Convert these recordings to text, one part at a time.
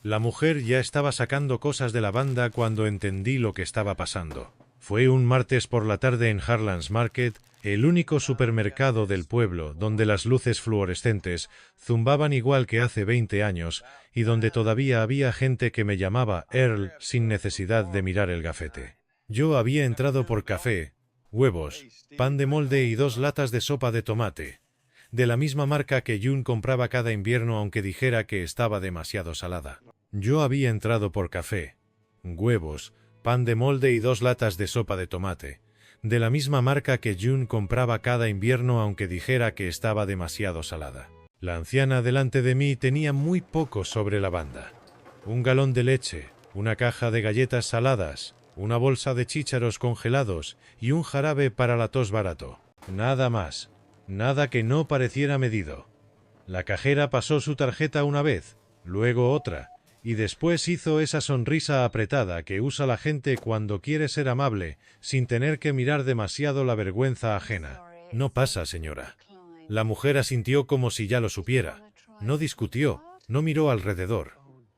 La mujer ya estaba sacando cosas de la banda cuando entendí lo que estaba pasando. Fue un martes por la tarde en Harlands Market, el único supermercado del pueblo donde las luces fluorescentes zumbaban igual que hace 20 años y donde todavía había gente que me llamaba Earl sin necesidad de mirar el gafete. Yo había entrado por café, huevos, pan de molde y 2 latas de sopa de tomate, de la misma marca que June compraba cada invierno aunque dijera que estaba demasiado salada. Yo había entrado por café, huevos, pan de molde y 2 latas de sopa de tomate, de la misma marca que June compraba cada invierno aunque dijera que estaba demasiado salada. La anciana delante de mí tenía muy poco sobre la banda. Un galón de leche, una caja de galletas saladas, una bolsa de chícharos congelados y un jarabe para la tos barato. Nada más. Nada que no pareciera medido. La cajera pasó su tarjeta una vez, luego otra, y después hizo esa sonrisa apretada que usa la gente cuando quiere ser amable, sin tener que mirar demasiado la vergüenza ajena. No pasa, señora. La mujer asintió como si ya lo supiera. No discutió, no miró alrededor.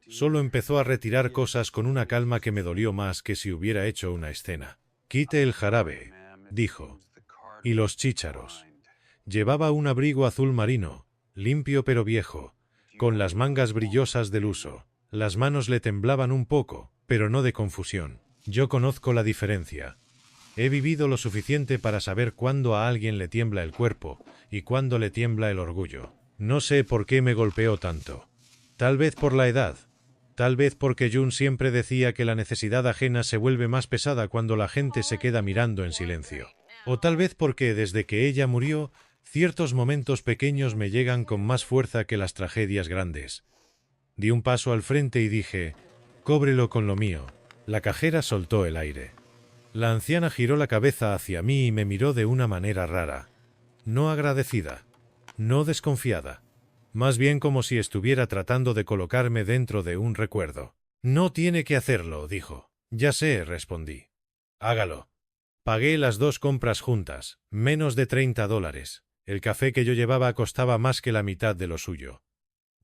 Solo empezó a retirar cosas con una calma que me dolió más que si hubiera hecho una escena. Quite el jarabe, dijo. Y los chícharos. Llevaba un abrigo azul marino, limpio pero viejo, con las mangas brillosas del uso. Las manos le temblaban un poco, pero no de confusión. Yo conozco la diferencia. He vivido lo suficiente para saber cuándo a alguien le tiembla el cuerpo y cuándo le tiembla el orgullo. No sé por qué me golpeó tanto. Tal vez por la edad. Tal vez porque June siempre decía que la necesidad ajena se vuelve más pesada cuando la gente se queda mirando en silencio. O tal vez porque desde que ella murió, ciertos momentos pequeños me llegan con más fuerza que las tragedias grandes. Di un paso al frente y dije, cóbrelo con lo mío. La cajera soltó el aire. La anciana giró la cabeza hacia mí y me miró de una manera rara. No agradecida. No desconfiada. Más bien como si estuviera tratando de colocarme dentro de un recuerdo. No tiene que hacerlo, dijo. Ya sé, respondí. Hágalo. Pagué las 2 compras juntas, menos de $30. El café que yo llevaba costaba más que la mitad de lo suyo.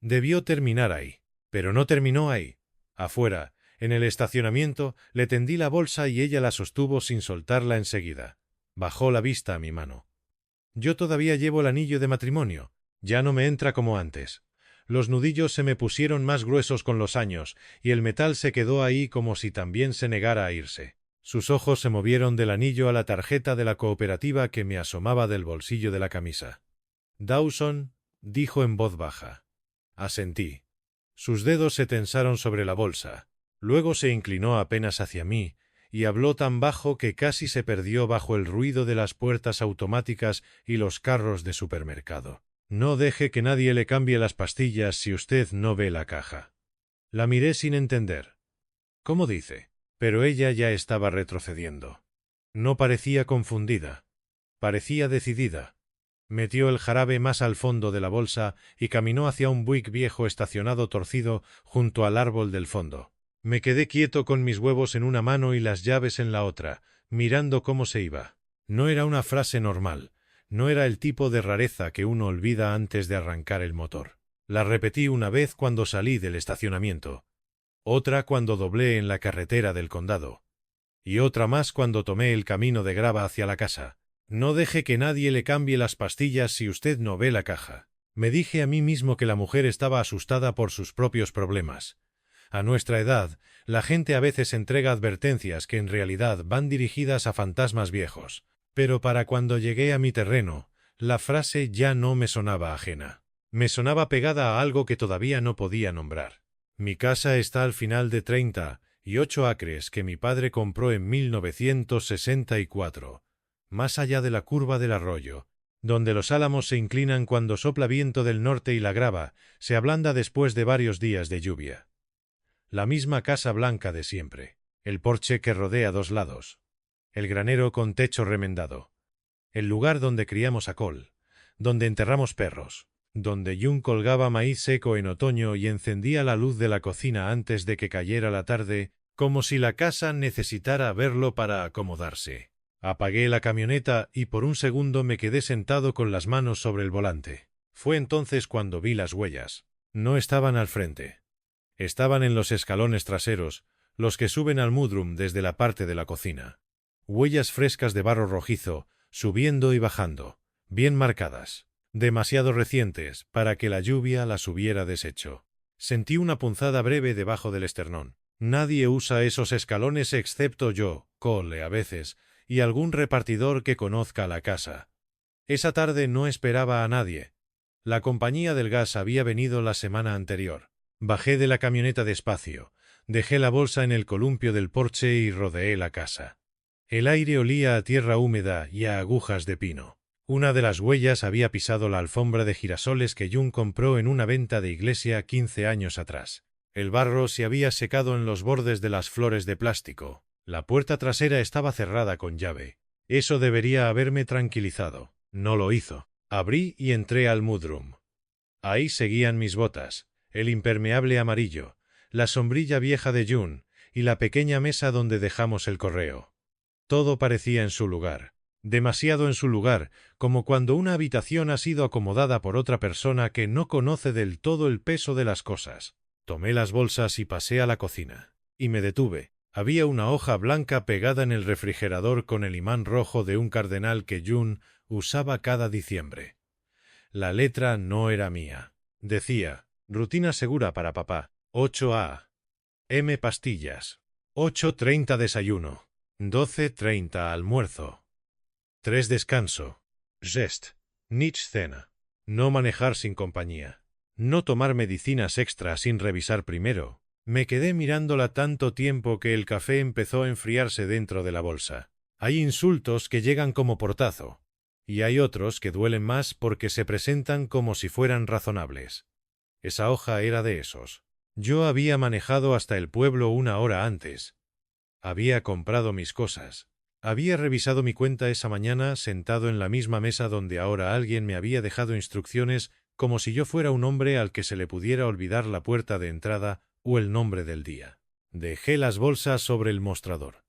Debió terminar ahí. Pero no terminó ahí. Afuera, en el estacionamiento, le tendí la bolsa y ella la sostuvo sin soltarla enseguida. Bajó la vista a mi mano. Yo todavía llevo el anillo de matrimonio. Ya no me entra como antes. Los nudillos se me pusieron más gruesos con los años, y el metal se quedó ahí como si también se negara a irse. Sus ojos se movieron del anillo a la tarjeta de la cooperativa que me asomaba del bolsillo de la camisa. Dawson, dijo en voz baja. Asentí. Sus dedos se tensaron sobre la bolsa. Luego se inclinó apenas hacia mí, y habló tan bajo que casi se perdió bajo el ruido de las puertas automáticas y los carros de supermercado. No deje que nadie le cambie las pastillas si usted no ve la caja. La miré sin entender. ¿Cómo dice? Pero ella ya estaba retrocediendo. No parecía confundida. Parecía decidida. Metió el jarabe más al fondo de la bolsa y caminó hacia un Buick viejo estacionado torcido junto al árbol del fondo. Me quedé quieto con mis huevos en una mano y las llaves en la otra, mirando cómo se iba. No era una frase normal. No era el tipo de rareza que uno olvida antes de arrancar el motor. La repetí una vez cuando salí del estacionamiento. Otra cuando doblé en la carretera del condado. Y otra más cuando tomé el camino de grava hacia la casa. No deje que nadie le cambie las pastillas si usted no ve la caja. Me dije a mí mismo que la mujer estaba asustada por sus propios problemas. A nuestra edad, la gente a veces entrega advertencias que en realidad van dirigidas a fantasmas viejos. Pero para cuando llegué a mi terreno, la frase ya no me sonaba ajena. Me sonaba pegada a algo que todavía no podía nombrar. Mi casa está al final de 38 acres que mi padre compró en 1964. Más allá de la curva del arroyo, donde los álamos se inclinan cuando sopla viento del norte y la grava se ablanda después de varios días de lluvia. La misma casa blanca de siempre, el porche que rodea 2 lados, el granero con techo remendado, el lugar donde criamos a Cole, donde enterramos perros, donde June colgaba maíz seco en otoño y encendía la luz de la cocina antes de que cayera la tarde, como si la casa necesitara verlo para acomodarse. Apagué la camioneta y por un segundo me quedé sentado con las manos sobre el volante. Fue entonces cuando vi las huellas. No estaban al frente. Estaban en los escalones traseros, los que suben al mudroom desde la parte de la cocina. Huellas frescas de barro rojizo, subiendo y bajando, bien marcadas, demasiado recientes para que la lluvia las hubiera deshecho. Sentí una punzada breve debajo del esternón. Nadie usa esos escalones excepto yo, Cole a veces, y algún repartidor que conozca la casa. Esa tarde no esperaba a nadie. La compañía del gas había venido la semana anterior. Bajé de la camioneta despacio, dejé la bolsa en el columpio del porche y rodeé la casa. El aire olía a tierra húmeda y a agujas de pino. Una de las huellas había pisado la alfombra de girasoles que June compró en una venta de iglesia 15 años atrás. El barro se había secado en los bordes de las flores de plástico. La puerta trasera estaba cerrada con llave. Eso debería haberme tranquilizado. No lo hizo. Abrí y entré al mudroom. Ahí seguían mis botas, el impermeable amarillo, la sombrilla vieja de June y la pequeña mesa donde dejamos el correo. Todo parecía en su lugar. Demasiado en su lugar, como cuando una habitación ha sido acomodada por otra persona que no conoce del todo el peso de las cosas. Tomé las bolsas y pasé a la cocina. Y me detuve. Había una hoja blanca pegada en el refrigerador con el imán rojo de un cardenal que June usaba cada diciembre. La letra no era mía. Decía, rutina segura para papá, 8A. M pastillas. 8:30 desayuno. 12:30 almuerzo. 3 descanso. Rest. Nichts cena. No manejar sin compañía. No tomar medicinas extra sin revisar primero. Me quedé mirándola tanto tiempo que el café empezó a enfriarse dentro de la bolsa. Hay insultos que llegan como portazo. Y hay otros que duelen más porque se presentan como si fueran razonables. Esa hoja era de esos. Yo había manejado hasta el pueblo una hora antes. Había comprado mis cosas. Había revisado mi cuenta esa mañana sentado en la misma mesa donde ahora alguien me había dejado instrucciones como si yo fuera un hombre al que se le pudiera olvidar la puerta de entrada o el nombre del día. Dejé las bolsas sobre el mostrador.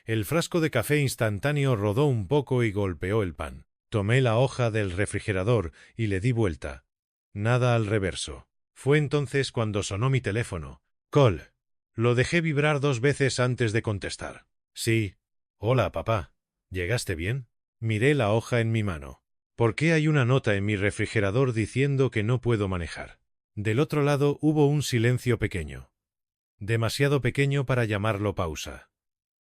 El frasco de café instantáneo rodó un poco y golpeó el pan. Tomé la hoja del refrigerador y le di vuelta. Nada al reverso. Fue entonces cuando sonó mi teléfono. Cole. Lo dejé vibrar 2 veces antes de contestar. Sí. Hola, papá. ¿Llegaste bien? Miré la hoja en mi mano. ¿Por qué hay una nota en mi refrigerador diciendo que no puedo manejar? Del otro lado hubo un silencio pequeño. Demasiado pequeño para llamarlo pausa.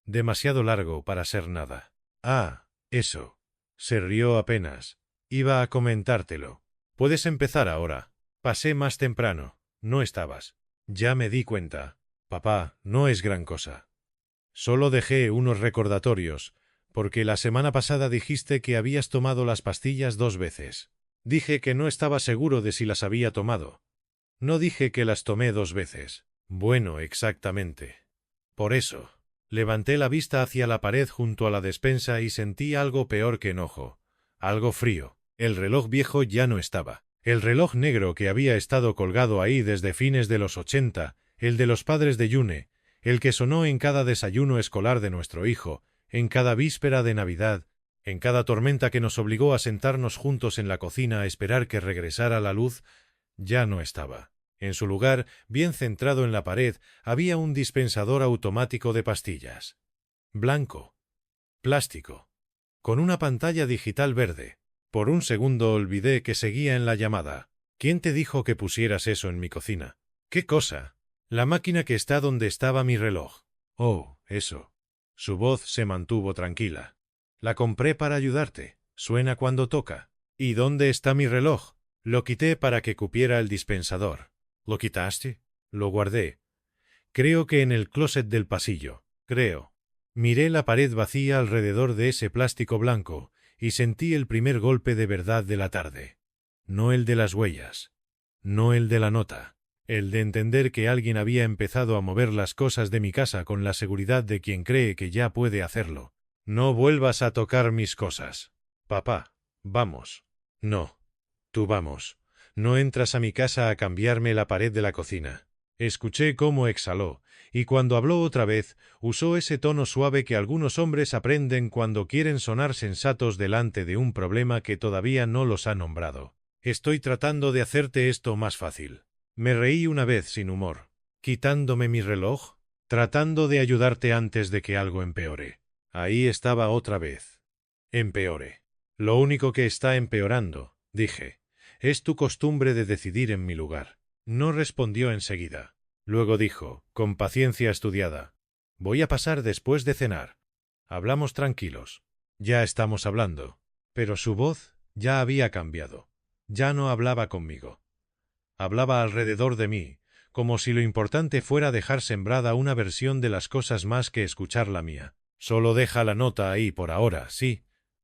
Demasiado largo para ser nada. Ah, eso. Se rió apenas. Iba a comentártelo. Puedes empezar ahora. Pasé más temprano. No estabas. Ya me di cuenta. Papá, no es gran cosa. Solo dejé unos recordatorios, porque la semana pasada dijiste que habías tomado las pastillas 2 veces. Dije que no estaba seguro de si las había tomado. No dije que las tomé 2 veces. Bueno, exactamente. Por eso. Levanté la vista hacia la pared junto a la despensa y sentí algo peor que enojo. Algo frío. El reloj viejo ya no estaba. El reloj negro que había estado colgado ahí desde fines de los 80, el de los padres de June, el que sonó en cada desayuno escolar de nuestro hijo, en cada víspera de Navidad, en cada tormenta que nos obligó a sentarnos juntos en la cocina a esperar que regresara la luz, ya no estaba. En su lugar, bien centrado en la pared, había un dispensador automático de pastillas. Blanco. Plástico. Con una pantalla digital verde. Por un segundo olvidé que seguía en la llamada. ¿Quién te dijo que pusieras eso en mi cocina? ¿Qué cosa? La máquina que está donde estaba mi reloj. Oh, eso. Su voz se mantuvo tranquila. La compré para ayudarte. Suena cuando toca. ¿Y dónde está mi reloj? Lo quité para que cupiera el dispensador. ¿Lo quitaste? Lo guardé. Creo que en el closet del pasillo. Creo. Miré la pared vacía alrededor de ese plástico blanco y sentí el primer golpe de verdad de la tarde. No el de las huellas. No el de la nota. El de entender que alguien había empezado a mover las cosas de mi casa con la seguridad de quien cree que ya puede hacerlo. No vuelvas a tocar mis cosas. Papá, vamos. No. Tú vamos. No entras a mi casa a cambiarme la pared de la cocina. Escuché cómo exhaló, y cuando habló otra vez, usó ese tono suave que algunos hombres aprenden cuando quieren sonar sensatos delante de un problema que todavía no los ha nombrado. Estoy tratando de hacerte esto más fácil. Me reí una vez sin humor. quitándome mi reloj, tratando de ayudarte antes de que algo empeore. Ahí estaba otra vez. Empeore. Lo único que está empeorando, dije, es tu costumbre de decidir en mi lugar. No respondió enseguida. Luego dijo, con paciencia estudiada, voy a pasar después de cenar. Hablamos tranquilos. Ya estamos hablando. Pero su voz ya había cambiado. Ya no hablaba conmigo. Hablaba alrededor de mí, como si lo importante fuera dejar sembrada una versión de las cosas más que escuchar la mía. Solo deja la nota ahí por ahora, sí.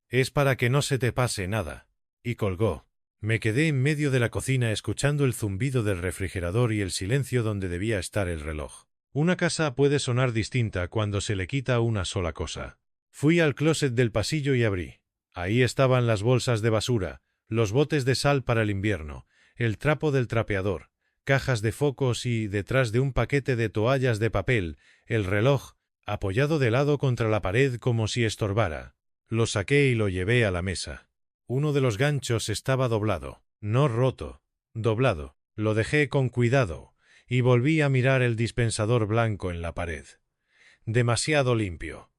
Es para que no se te pase nada. Y colgó. Me quedé en medio de la cocina escuchando el zumbido del refrigerador y el silencio donde debía estar el reloj. Una casa puede sonar distinta cuando se le quita una sola cosa. Fui al closet del pasillo y abrí. Ahí estaban las bolsas de basura, los botes de sal para el invierno, el trapo del trapeador, cajas de focos y, detrás de un paquete de toallas de papel, el reloj, apoyado de lado contra la pared como si estorbara. Lo saqué y lo llevé a la mesa. Uno de los ganchos estaba doblado, no roto, doblado. Lo dejé con cuidado y volví a mirar el dispensador blanco en la pared. Demasiado limpio.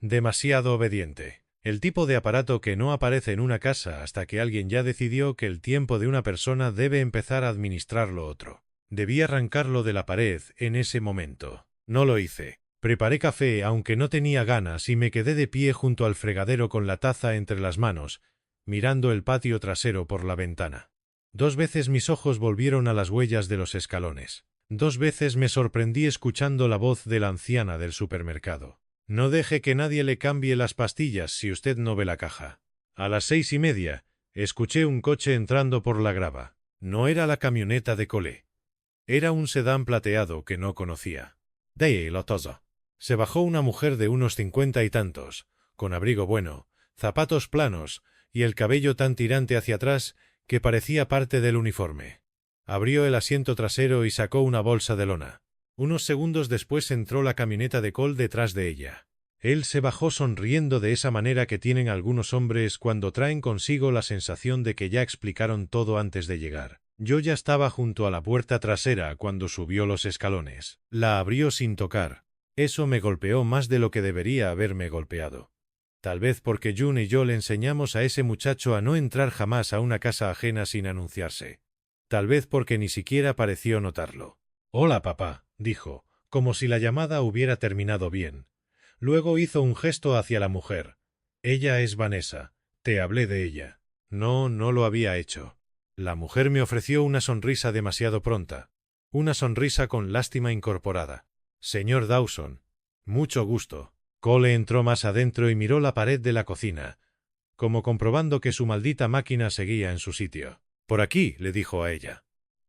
Demasiado obediente. El tipo de aparato que no aparece en una casa hasta que alguien ya decidió que el tiempo de una persona debe empezar a administrarlo otro. Debí arrancarlo de la pared en ese momento. No lo hice. Preparé café aunque no tenía ganas y me quedé de pie junto al fregadero con la taza entre las manos, mirando el patio trasero por la ventana. 2 veces mis ojos volvieron a las huellas de los escalones. 2 veces me sorprendí escuchando la voz de la anciana del supermercado. No deje que nadie le cambie las pastillas si usted no ve la caja. A las 6:30, escuché un coche entrando por la grava. No era la camioneta de Cole. Era un sedán plateado que no conocía. De Lotoso. Se bajó una mujer de unos 50 y tantos, con abrigo bueno, zapatos planos y el cabello tan tirante hacia atrás que parecía parte del uniforme. Abrió el asiento trasero y sacó una bolsa de lona. Unos segundos después entró la camioneta de Cole detrás de ella. Él se bajó sonriendo de esa manera que tienen algunos hombres cuando traen consigo la sensación de que ya explicaron todo antes de llegar. Yo ya estaba junto a la puerta trasera cuando subió los escalones. La abrió sin tocar. Eso me golpeó más de lo que debería haberme golpeado. Tal vez porque June y yo le enseñamos a ese muchacho a no entrar jamás a una casa ajena sin anunciarse. Tal vez porque ni siquiera pareció notarlo. «Hola, papá», dijo, como si la llamada hubiera terminado bien. Luego hizo un gesto hacia la mujer. «Ella es Vanessa. Te hablé de ella». No, no lo había hecho. La mujer me ofreció una sonrisa demasiado pronta. Una sonrisa con lástima incorporada. «Señor Dawson. Mucho gusto». Cole entró más adentro y miró la pared de la cocina, como comprobando que su maldita máquina seguía en su sitio. «Por aquí», le dijo a ella.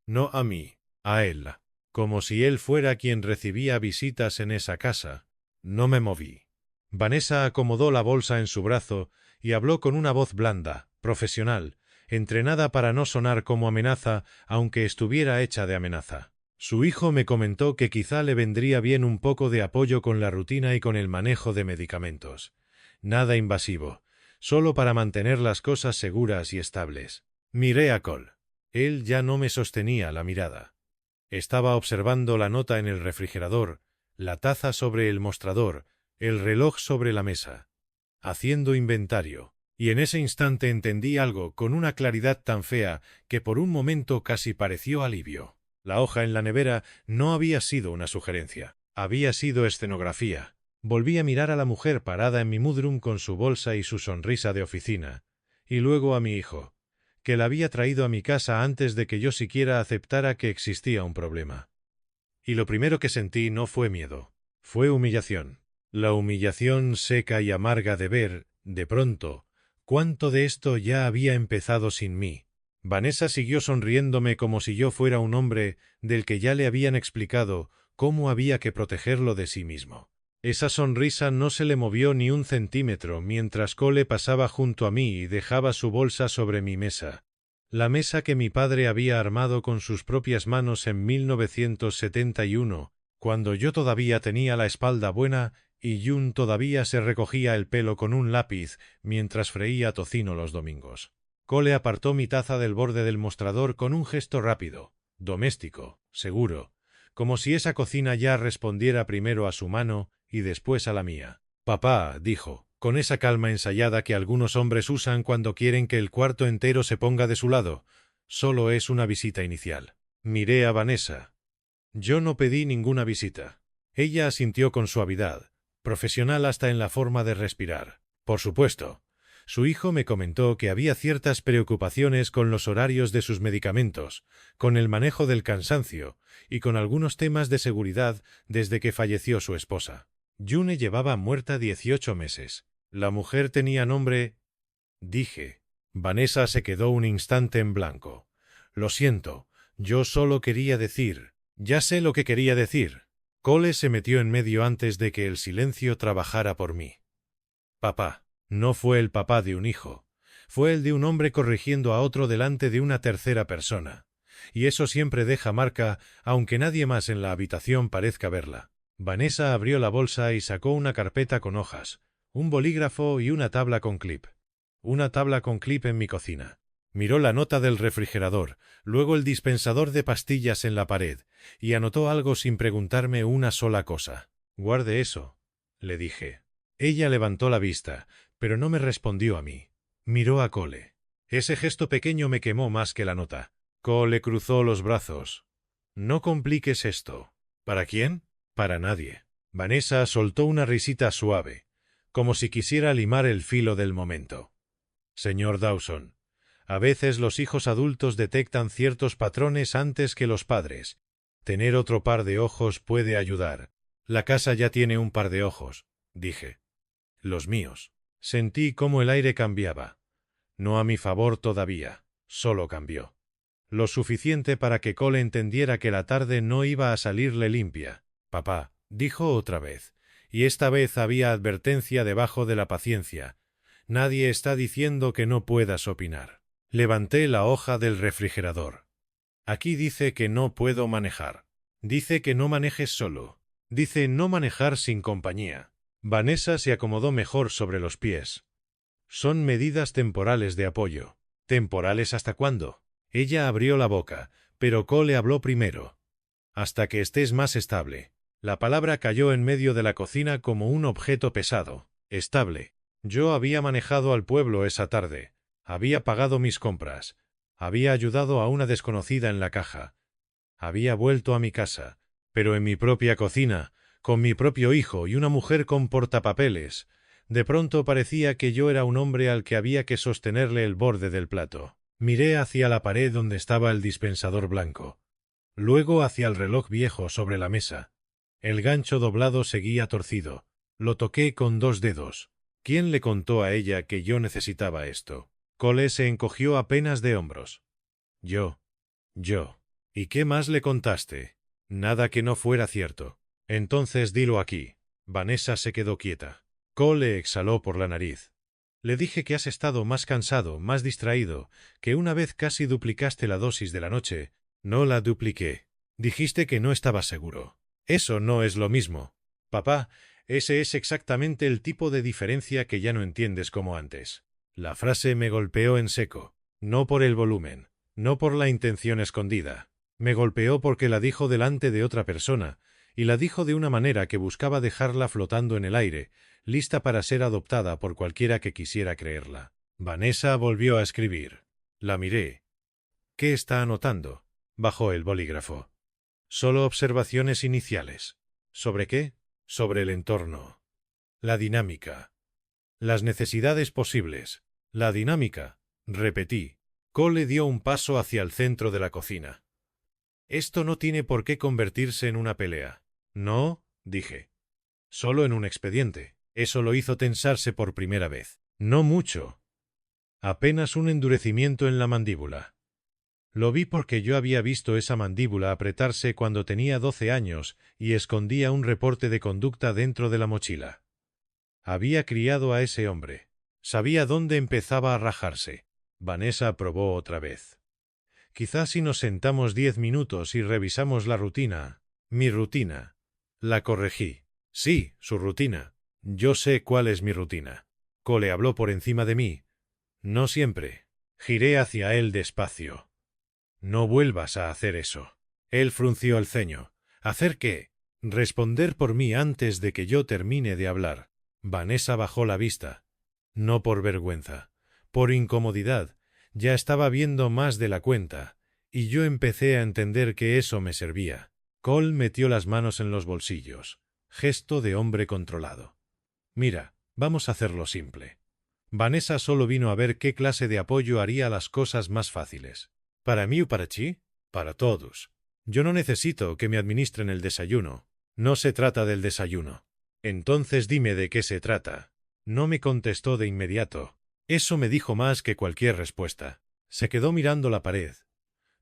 No a mí, a él. Como si él fuera quien recibía visitas en esa casa. No me moví. Vanessa acomodó la bolsa en su brazo y habló con una voz blanda, profesional, entrenada para no sonar como amenaza, aunque estuviera hecha de amenaza. Su hijo me comentó que quizá le vendría bien un poco de apoyo con la rutina y con el manejo de medicamentos. Nada invasivo, solo para mantener las cosas seguras y estables. Miré a Cole. Él ya no me sostenía la mirada. Estaba observando la nota en el refrigerador, la taza sobre el mostrador, el reloj sobre la mesa, haciendo inventario, y en ese instante entendí algo con una claridad tan fea que por un momento casi pareció alivio. La hoja en la nevera no había sido una sugerencia, había sido escenografía. Volví a mirar a la mujer parada en mi mudroom con su bolsa y su sonrisa de oficina, y luego a mi hijo, que la había traído a mi casa antes de que yo siquiera aceptara que existía un problema. Y lo primero que sentí no fue miedo, fue humillación. La humillación seca y amarga de ver, de pronto, cuánto de esto ya había empezado sin mí. Vanessa siguió sonriéndome como si yo fuera un hombre del que ya le habían explicado cómo había que protegerlo de sí mismo. Esa sonrisa no se le movió ni un centímetro mientras Cole pasaba junto a mí y dejaba su bolsa sobre mi mesa. La mesa que mi padre había armado con sus propias manos en 1971, cuando yo todavía tenía la espalda buena y June todavía se recogía el pelo con un lápiz mientras freía tocino los domingos. Cole apartó mi taza del borde del mostrador con un gesto rápido, doméstico, seguro, como si esa cocina ya respondiera primero a su mano y después a la mía. Papá, dijo, con esa calma ensayada que algunos hombres usan cuando quieren que el cuarto entero se ponga de su lado, solo es una visita inicial. Miré a Vanessa. Yo no pedí ninguna visita. Ella asintió con suavidad, profesional hasta en la forma de respirar. Por supuesto. Su hijo me comentó que había ciertas preocupaciones con los horarios de sus medicamentos, con el manejo del cansancio y con algunos temas de seguridad desde que falleció su esposa. June llevaba muerta 18 meses. La mujer tenía nombre... Dije. Vanessa se quedó un instante en blanco. Lo siento, yo solo quería decir... Ya sé lo que quería decir. Cole se metió en medio antes de que el silencio trabajara por mí. Papá. No fue el papá de un hijo. Fue el de un hombre corrigiendo a otro delante de una tercera persona. Y eso siempre deja marca, aunque nadie más en la habitación parezca verla. Vanessa abrió la bolsa y sacó una carpeta con hojas, un bolígrafo y una tabla con clip. Una tabla con clip en mi cocina. Miró la nota del refrigerador, luego el dispensador de pastillas en la pared, y anotó algo sin preguntarme una sola cosa. «Guarde eso», le dije. Ella levantó la vista, pero no me respondió a mí. Miró a Cole. Ese gesto pequeño me quemó más que la nota. Cole cruzó los brazos. «No compliques esto». «¿Para quién?» «Para nadie». Vanessa soltó una risita suave, como si quisiera limar el filo del momento. «Señor Dawson, a veces los hijos adultos detectan ciertos patrones antes que los padres. Tener otro par de ojos puede ayudar». «La casa ya tiene un par de ojos», dije. «Los míos». Sentí cómo el aire cambiaba. No a mi favor todavía, solo cambió. Lo suficiente para que Cole entendiera que la tarde no iba a salirle limpia. «Papá», dijo otra vez, y esta vez había advertencia debajo de la paciencia. «Nadie está diciendo que no puedas opinar». Levanté la hoja del refrigerador. «Aquí dice que no puedo manejar. Dice que no manejes solo. Dice no manejar sin compañía». Vanessa se acomodó mejor sobre los pies. «Son medidas temporales de apoyo». «¿Temporales hasta cuándo?» Ella abrió la boca, pero Cole habló primero. «Hasta que estés más estable». La palabra cayó en medio de la cocina como un objeto pesado. Estable. Yo había manejado al pueblo esa tarde. Había pagado mis compras. Había ayudado a una desconocida en la caja. Había vuelto a mi casa. Pero en mi propia cocina, con mi propio hijo y una mujer con portapapeles, de pronto parecía que yo era un hombre al que había que sostenerle el borde del plato. Miré hacia la pared donde estaba el dispensador blanco. Luego hacia el reloj viejo sobre la mesa. El gancho doblado seguía torcido. Lo toqué con 2 dedos. ¿Quién le contó a ella que yo necesitaba esto? Cole se encogió apenas de hombros. Yo. ¿Y qué más le contaste? Nada que no fuera cierto. Entonces dilo aquí. Vanessa se quedó quieta. Cole exhaló por la nariz. Le dije que has estado más cansado, más distraído, que una vez casi duplicaste la dosis de la noche. No la dupliqué. Dijiste que no estabas seguro. Eso no es lo mismo. Papá, ese es exactamente el tipo de diferencia que ya no entiendes como antes. La frase me golpeó en seco. No por el volumen, no por la intención escondida. Me golpeó porque la dijo delante de otra persona, y la dijo de una manera que buscaba dejarla flotando en el aire, lista para ser adoptada por cualquiera que quisiera creerla. Vanessa volvió a escribir. La miré. ¿Qué está anotando? Bajó el bolígrafo. Solo observaciones iniciales. ¿Sobre qué? Sobre el entorno. La dinámica. Las necesidades posibles. La dinámica. Repetí. Cole dio un paso hacia el centro de la cocina. Esto no tiene por qué convertirse en una pelea. No, dije. Solo en un expediente. Eso lo hizo tensarse por primera vez. No mucho. Apenas un endurecimiento en la mandíbula. Lo vi porque yo había visto esa mandíbula apretarse cuando tenía 12 años y escondía un reporte de conducta dentro de la mochila. Había criado a ese hombre. Sabía dónde empezaba a rajarse. Vanessa probó otra vez. Quizás si nos sentamos 10 minutos y revisamos la rutina. Mi rutina. La corregí. Sí, su rutina. Yo sé cuál es mi rutina. Cole habló por encima de mí. No siempre. Giré hacia él despacio. No vuelvas a hacer eso. Él frunció el ceño. ¿Hacer qué? Responder por mí antes de que yo termine de hablar. Vanessa bajó la vista. No por vergüenza, por incomodidad. Ya estaba viendo más de la cuenta, y yo empecé a entender que eso me servía. Cole metió las manos en los bolsillos. Gesto de hombre controlado. Mira, vamos a hacerlo simple. Vanessa solo vino a ver qué clase de apoyo haría las cosas más fáciles. ¿Para mí o para ti? Para todos. Yo no necesito que me administren el desayuno. No se trata del desayuno. Entonces dime de qué se trata. No me contestó de inmediato. Eso me dijo más que cualquier respuesta. Se quedó mirando la pared.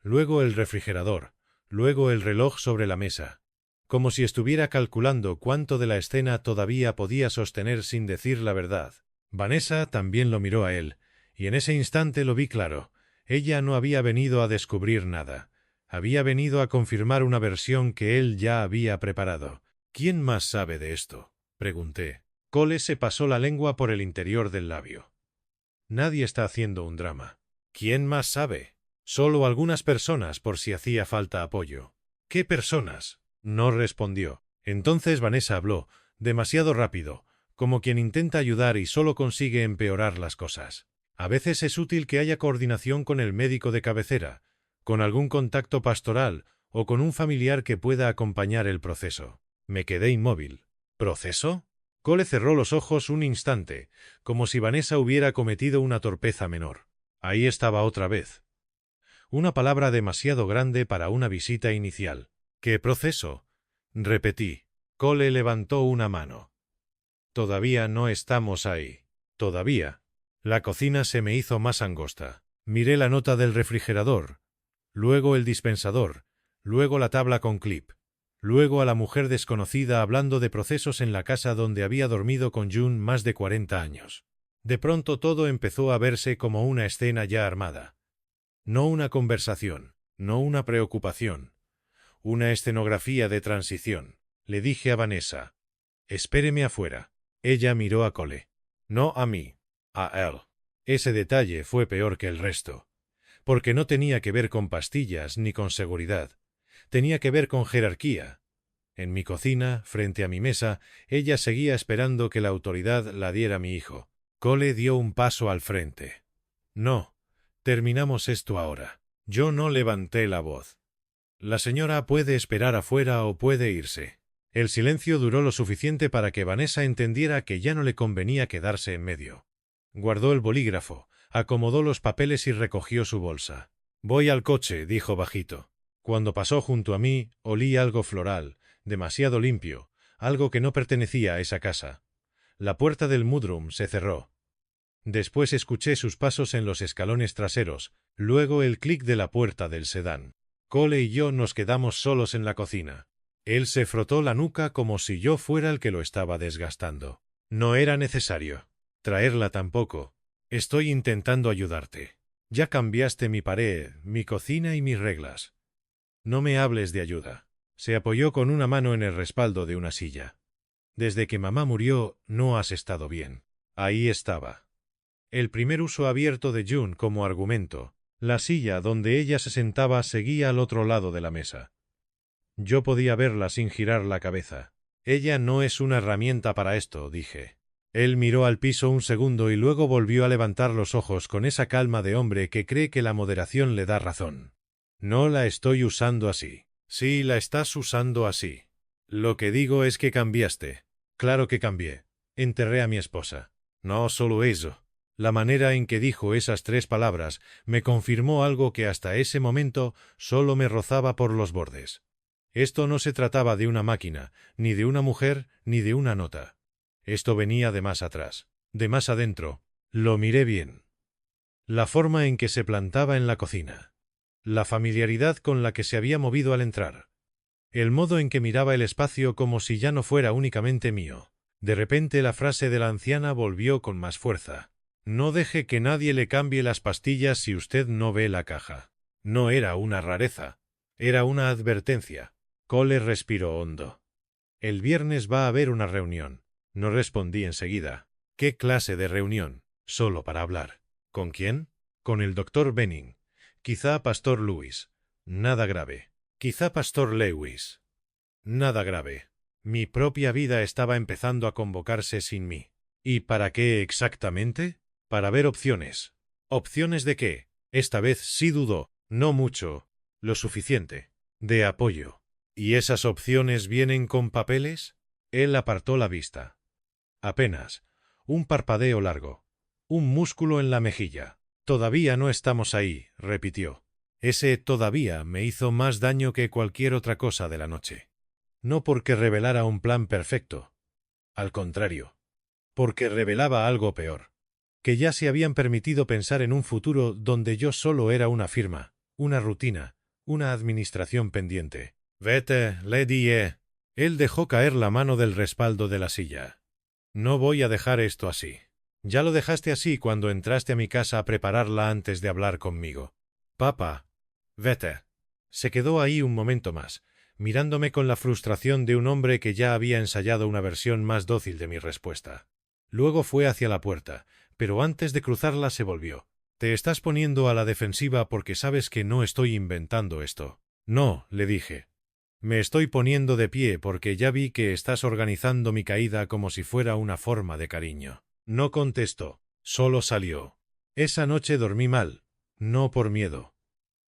Luego el refrigerador. Luego el reloj sobre la mesa. Como si estuviera calculando cuánto de la escena todavía podía sostener sin decir la verdad. Vanessa también lo miró a él, y en ese instante lo vi claro. Ella no había venido a descubrir nada. Había venido a confirmar una versión que él ya había preparado. ¿Quién más sabe de esto?, pregunté. Cole se pasó la lengua por el interior del labio. Nadie está haciendo un drama. ¿Quién más sabe? Solo algunas personas por si hacía falta apoyo. ¿Qué personas? No respondió. Entonces Vanessa habló, demasiado rápido, como quien intenta ayudar y solo consigue empeorar las cosas. A veces es útil que haya coordinación con el médico de cabecera, con algún contacto pastoral o con un familiar que pueda acompañar el proceso. Me quedé inmóvil. ¿Proceso? Cole cerró los ojos un instante, como si Vanessa hubiera cometido una torpeza menor. Ahí estaba otra vez. Una palabra demasiado grande para una visita inicial. ¿Qué proceso? Repetí. Cole levantó una mano. Todavía no estamos ahí. Todavía. La cocina se me hizo más angosta. Miré la nota del refrigerador, luego el dispensador, luego la tabla con clip, luego a la mujer desconocida hablando de procesos en la casa donde había dormido con June más de 40 años. De pronto todo empezó a verse como una escena ya armada. No una conversación, no una preocupación. Una escenografía de transición. Le dije a Vanessa. Espéreme afuera. Ella miró a Cole. No a mí. A él. Ese detalle fue peor que el resto. Porque no tenía que ver con pastillas ni con seguridad. Tenía que ver con jerarquía. En mi cocina, frente a mi mesa, ella seguía esperando que la autoridad la diera a mi hijo. Cole dio un paso al frente. No. Terminamos esto ahora. Yo no levanté la voz. La señora puede esperar afuera o puede irse. El silencio duró lo suficiente para que Vanessa entendiera que ya no le convenía quedarse en medio. Guardó el bolígrafo, acomodó los papeles y recogió su bolsa. Voy al coche, dijo bajito. Cuando pasó junto a mí, olí algo floral, demasiado limpio, algo que no pertenecía a esa casa. La puerta del mudroom se cerró. Después escuché sus pasos en los escalones traseros, luego el clic de la puerta del sedán. Cole y yo nos quedamos solos en la cocina. Él se frotó la nuca como si yo fuera el que lo estaba desgastando. No era necesario. Traerla tampoco. Estoy intentando ayudarte. Ya cambiaste mi pared, mi cocina y mis reglas. No me hables de ayuda. Se apoyó con una mano en el respaldo de una silla. Desde que mamá murió, no has estado bien. Ahí estaba. El primer uso abierto de June como argumento. La silla donde ella se sentaba seguía al otro lado de la mesa. Yo podía verla sin girar la cabeza. Ella no es una herramienta para esto, dije. Él miró al piso un segundo y luego volvió a levantar los ojos con esa calma de hombre que cree que la moderación le da razón. No la estoy usando así. Sí, la estás usando así. Lo que digo es que cambiaste. Claro que cambié. Enterré a mi esposa. No solo eso. La manera en que dijo esas 3 palabras me confirmó algo que hasta ese momento solo me rozaba por los bordes. Esto no se trataba de una máquina, ni de una mujer, ni de una nota. Esto venía de más atrás, de más adentro. Lo miré bien. La forma en que se plantaba en la cocina. La familiaridad con la que se había movido al entrar. El modo en que miraba el espacio como si ya no fuera únicamente mío. De repente la frase de la anciana volvió con más fuerza. No deje que nadie le cambie las pastillas si usted no ve la caja. No era una rareza. Era una advertencia. Cole respiró hondo. El viernes va a haber una reunión. No respondí enseguida. ¿Qué clase de reunión? Solo para hablar. ¿Con quién? Con el doctor Benning. Quizá Pastor Lewis. Nada grave. Quizá Pastor Lewis. Nada grave. Mi propia vida estaba empezando a convocarse sin mí. ¿Y para qué exactamente? Para ver opciones. ¿Opciones de qué? Esta vez sí dudó, no mucho, lo suficiente, de apoyo. ¿Y esas opciones vienen con papeles? Él apartó la vista. Apenas. Un parpadeo largo. Un músculo en la mejilla. Todavía no estamos ahí, repitió. Ese todavía me hizo más daño que cualquier otra cosa de la noche. No porque revelara un plan perfecto. Al contrario. Porque revelaba algo peor. Que ya se habían permitido pensar en un futuro donde yo solo era una firma, una rutina, una administración pendiente. Vete, le dije. Él dejó caer la mano del respaldo de la silla. No voy a dejar esto así. Ya lo dejaste así cuando entraste a mi casa a prepararla antes de hablar conmigo. Papá. Vete. Se quedó ahí un momento más, mirándome con la frustración de un hombre que ya había ensayado una versión más dócil de mi respuesta. Luego fue hacia la puerta, pero antes de cruzarla se volvió. Te estás poniendo a la defensiva porque sabes que no estoy inventando esto. No, le dije. Me estoy poniendo de pie porque ya vi que estás organizando mi caída como si fuera una forma de cariño. No contestó, solo salió. Esa noche dormí mal, no por miedo.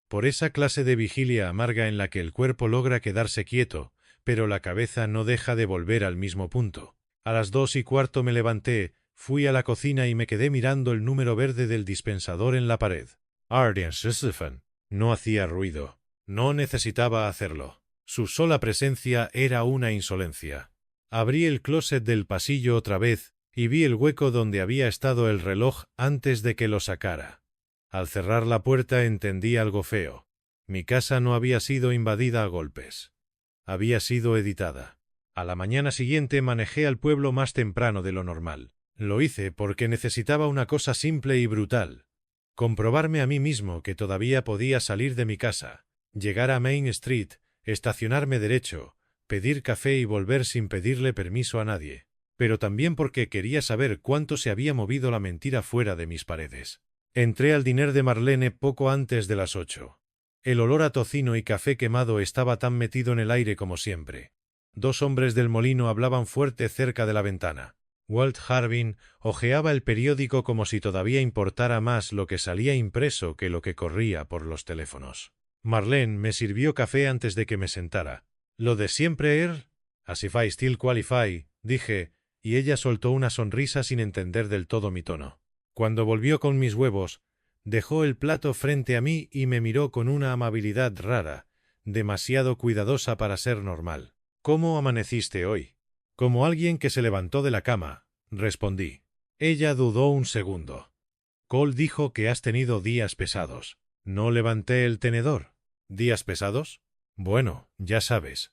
Por esa clase de vigilia amarga en la que el cuerpo logra quedarse quieto, pero la cabeza no deja de volver al mismo punto. A las 2:15 me levanté, fui a la cocina y me quedé mirando el número verde del dispensador en la pared. Arden Stephen. No hacía ruido. No necesitaba hacerlo. Su sola presencia era una insolencia. Abrí el closet del pasillo otra vez y vi el hueco donde había estado el reloj antes de que lo sacara. Al cerrar la puerta entendí algo feo. Mi casa no había sido invadida a golpes. Había sido editada. A la mañana siguiente manejé al pueblo más temprano de lo normal. Lo hice porque necesitaba una cosa simple y brutal. Comprobarme a mí mismo que todavía podía salir de mi casa, llegar a Main Street, estacionarme derecho, pedir café y volver sin pedirle permiso a nadie. Pero también porque quería saber cuánto se había movido la mentira fuera de mis paredes. Entré al diner de Marlene poco antes de las 8. El olor a tocino y café quemado estaba tan metido en el aire como siempre. 2 hombres del molino hablaban fuerte cerca de la ventana. Walt Harvin hojeaba el periódico como si todavía importara más lo que salía impreso que lo que corría por los teléfonos. Marlene me sirvió café antes de que me sentara. «Lo de siempre, As if I still qualify», dije, y ella soltó una sonrisa sin entender del todo mi tono. Cuando volvió con mis huevos, dejó el plato frente a mí y me miró con una amabilidad rara, demasiado cuidadosa para ser normal. «¿Cómo amaneciste hoy?» «Como alguien que se levantó de la cama», respondí. Ella dudó un segundo. «Cole dijo que has tenido días pesados». «No levanté el tenedor». «¿Días pesados?» «Bueno, ya sabes».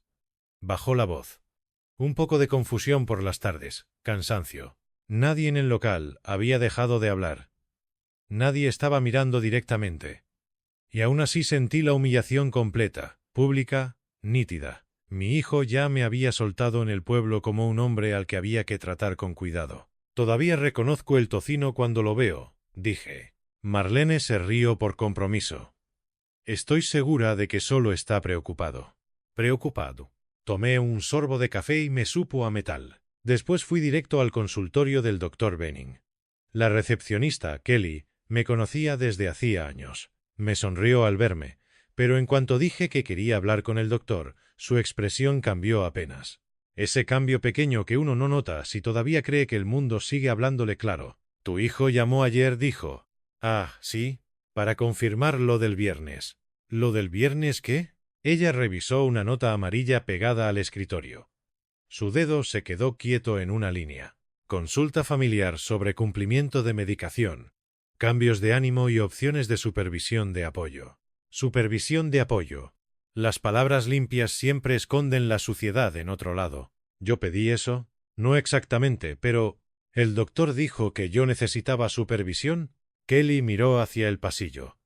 Bajó la voz. Un poco de confusión por las tardes, cansancio. Nadie en el local había dejado de hablar. Nadie estaba mirando directamente. Y aún así sentí la humillación completa, pública, nítida. Mi hijo ya me había soltado en el pueblo como un hombre al que había que tratar con cuidado. «Todavía reconozco el tocino cuando lo veo», dije. Marlene se rió por compromiso. «Estoy segura de que solo está preocupado». «Preocupado». Tomé un sorbo de café y me supo a metal. Después fui directo al consultorio del Dr. Benning. La recepcionista, Kelly, me conocía desde hacía años. Me sonrió al verme, pero en cuanto dije que quería hablar con el doctor, su expresión cambió apenas. Ese cambio pequeño que uno no nota si todavía cree que el mundo sigue hablándole claro. «Tu hijo llamó ayer», dijo. «Ah, sí, para confirmar lo del viernes». «¿Lo del viernes qué?» Ella revisó una nota amarilla pegada al escritorio. Su dedo se quedó quieto en una línea. «Consulta familiar sobre cumplimiento de medicación, cambios de ánimo y opciones de supervisión de apoyo». Supervisión de apoyo. Las palabras limpias siempre esconden la suciedad en otro lado. ¿Yo pedí eso? No exactamente, pero ¿el doctor dijo que yo necesitaba supervisión? Kelly miró hacia el pasillo.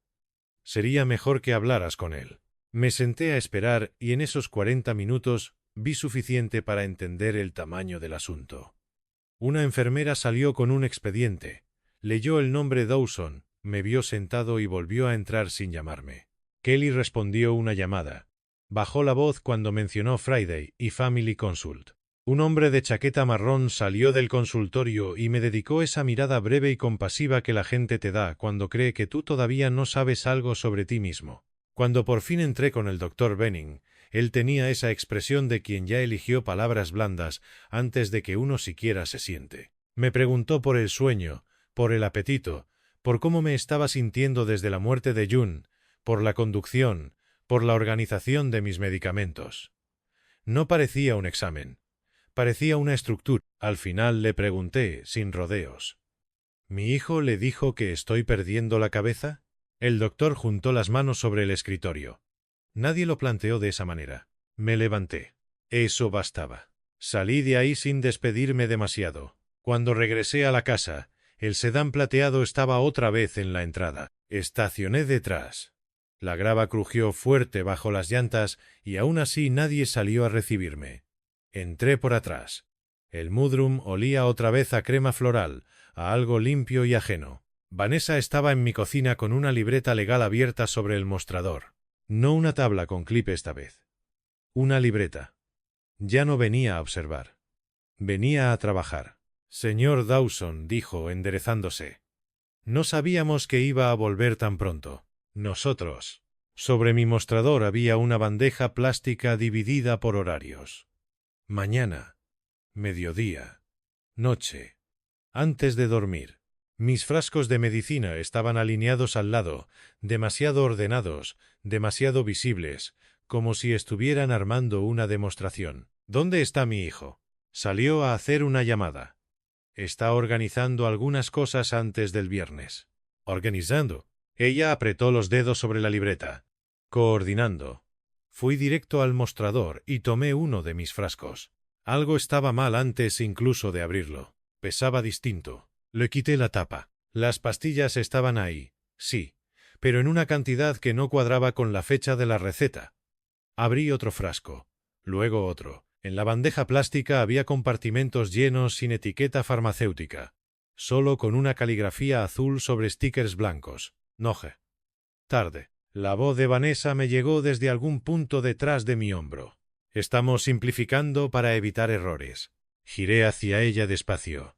«Sería mejor que hablaras con él». Me senté a esperar y en esos 40 minutos vi suficiente para entender el tamaño del asunto. Una enfermera salió con un expediente, leyó el nombre Dawson, me vio sentado y volvió a entrar sin llamarme. Kelly respondió una llamada. Bajó la voz cuando mencionó Friday y Family Consult. Un hombre de chaqueta marrón salió del consultorio y me dedicó esa mirada breve y compasiva que la gente te da cuando cree que tú todavía no sabes algo sobre ti mismo. Cuando por fin entré con el doctor Benning, él tenía esa expresión de quien ya eligió palabras blandas antes de que uno siquiera se siente. Me preguntó por el sueño, por el apetito, por cómo me estaba sintiendo desde la muerte de June, por la conducción, por la organización de mis medicamentos. No parecía un examen. Parecía una estructura. Al final le pregunté, sin rodeos. ¿Mi hijo le dijo que estoy perdiendo la cabeza? El doctor juntó las manos sobre el escritorio. Nadie lo planteó de esa manera. Me levanté. Eso bastaba. Salí de ahí sin despedirme demasiado. Cuando regresé a la casa, el sedán plateado estaba otra vez en la entrada. Estacioné detrás. La grava crujió fuerte bajo las llantas y aún así nadie salió a recibirme. Entré por atrás. El mudroom olía otra vez a crema floral, a algo limpio y ajeno. Vanessa estaba en mi cocina con una libreta legal abierta sobre el mostrador. No una tabla con clip esta vez. Una libreta. Ya no venía a observar. Venía a trabajar. Señor Dawson, dijo, enderezándose. No sabíamos que iba a volver tan pronto. Nosotros. Sobre mi mostrador había una bandeja plástica dividida por horarios. Mañana. Mediodía. Noche. Antes de dormir. Mis frascos de medicina estaban alineados al lado, demasiado ordenados, demasiado visibles, como si estuvieran armando una demostración. ¿Dónde está mi hijo? Salió a hacer una llamada. Está organizando algunas cosas antes del viernes. ¿Organizando? Ella apretó los dedos sobre la libreta. Coordinando. Fui directo al mostrador y tomé uno de mis frascos. Algo estaba mal antes incluso de abrirlo. Pesaba distinto. Le quité la tapa. Las pastillas estaban ahí, sí, pero en una cantidad que no cuadraba con la fecha de la receta. Abrí otro frasco, luego otro. En la bandeja plástica había compartimentos llenos sin etiqueta farmacéutica, solo con una caligrafía azul sobre stickers blancos. Noje. Tarde. La voz de Vanessa me llegó desde algún punto detrás de mi hombro. Estamos simplificando para evitar errores. Giré hacia ella despacio.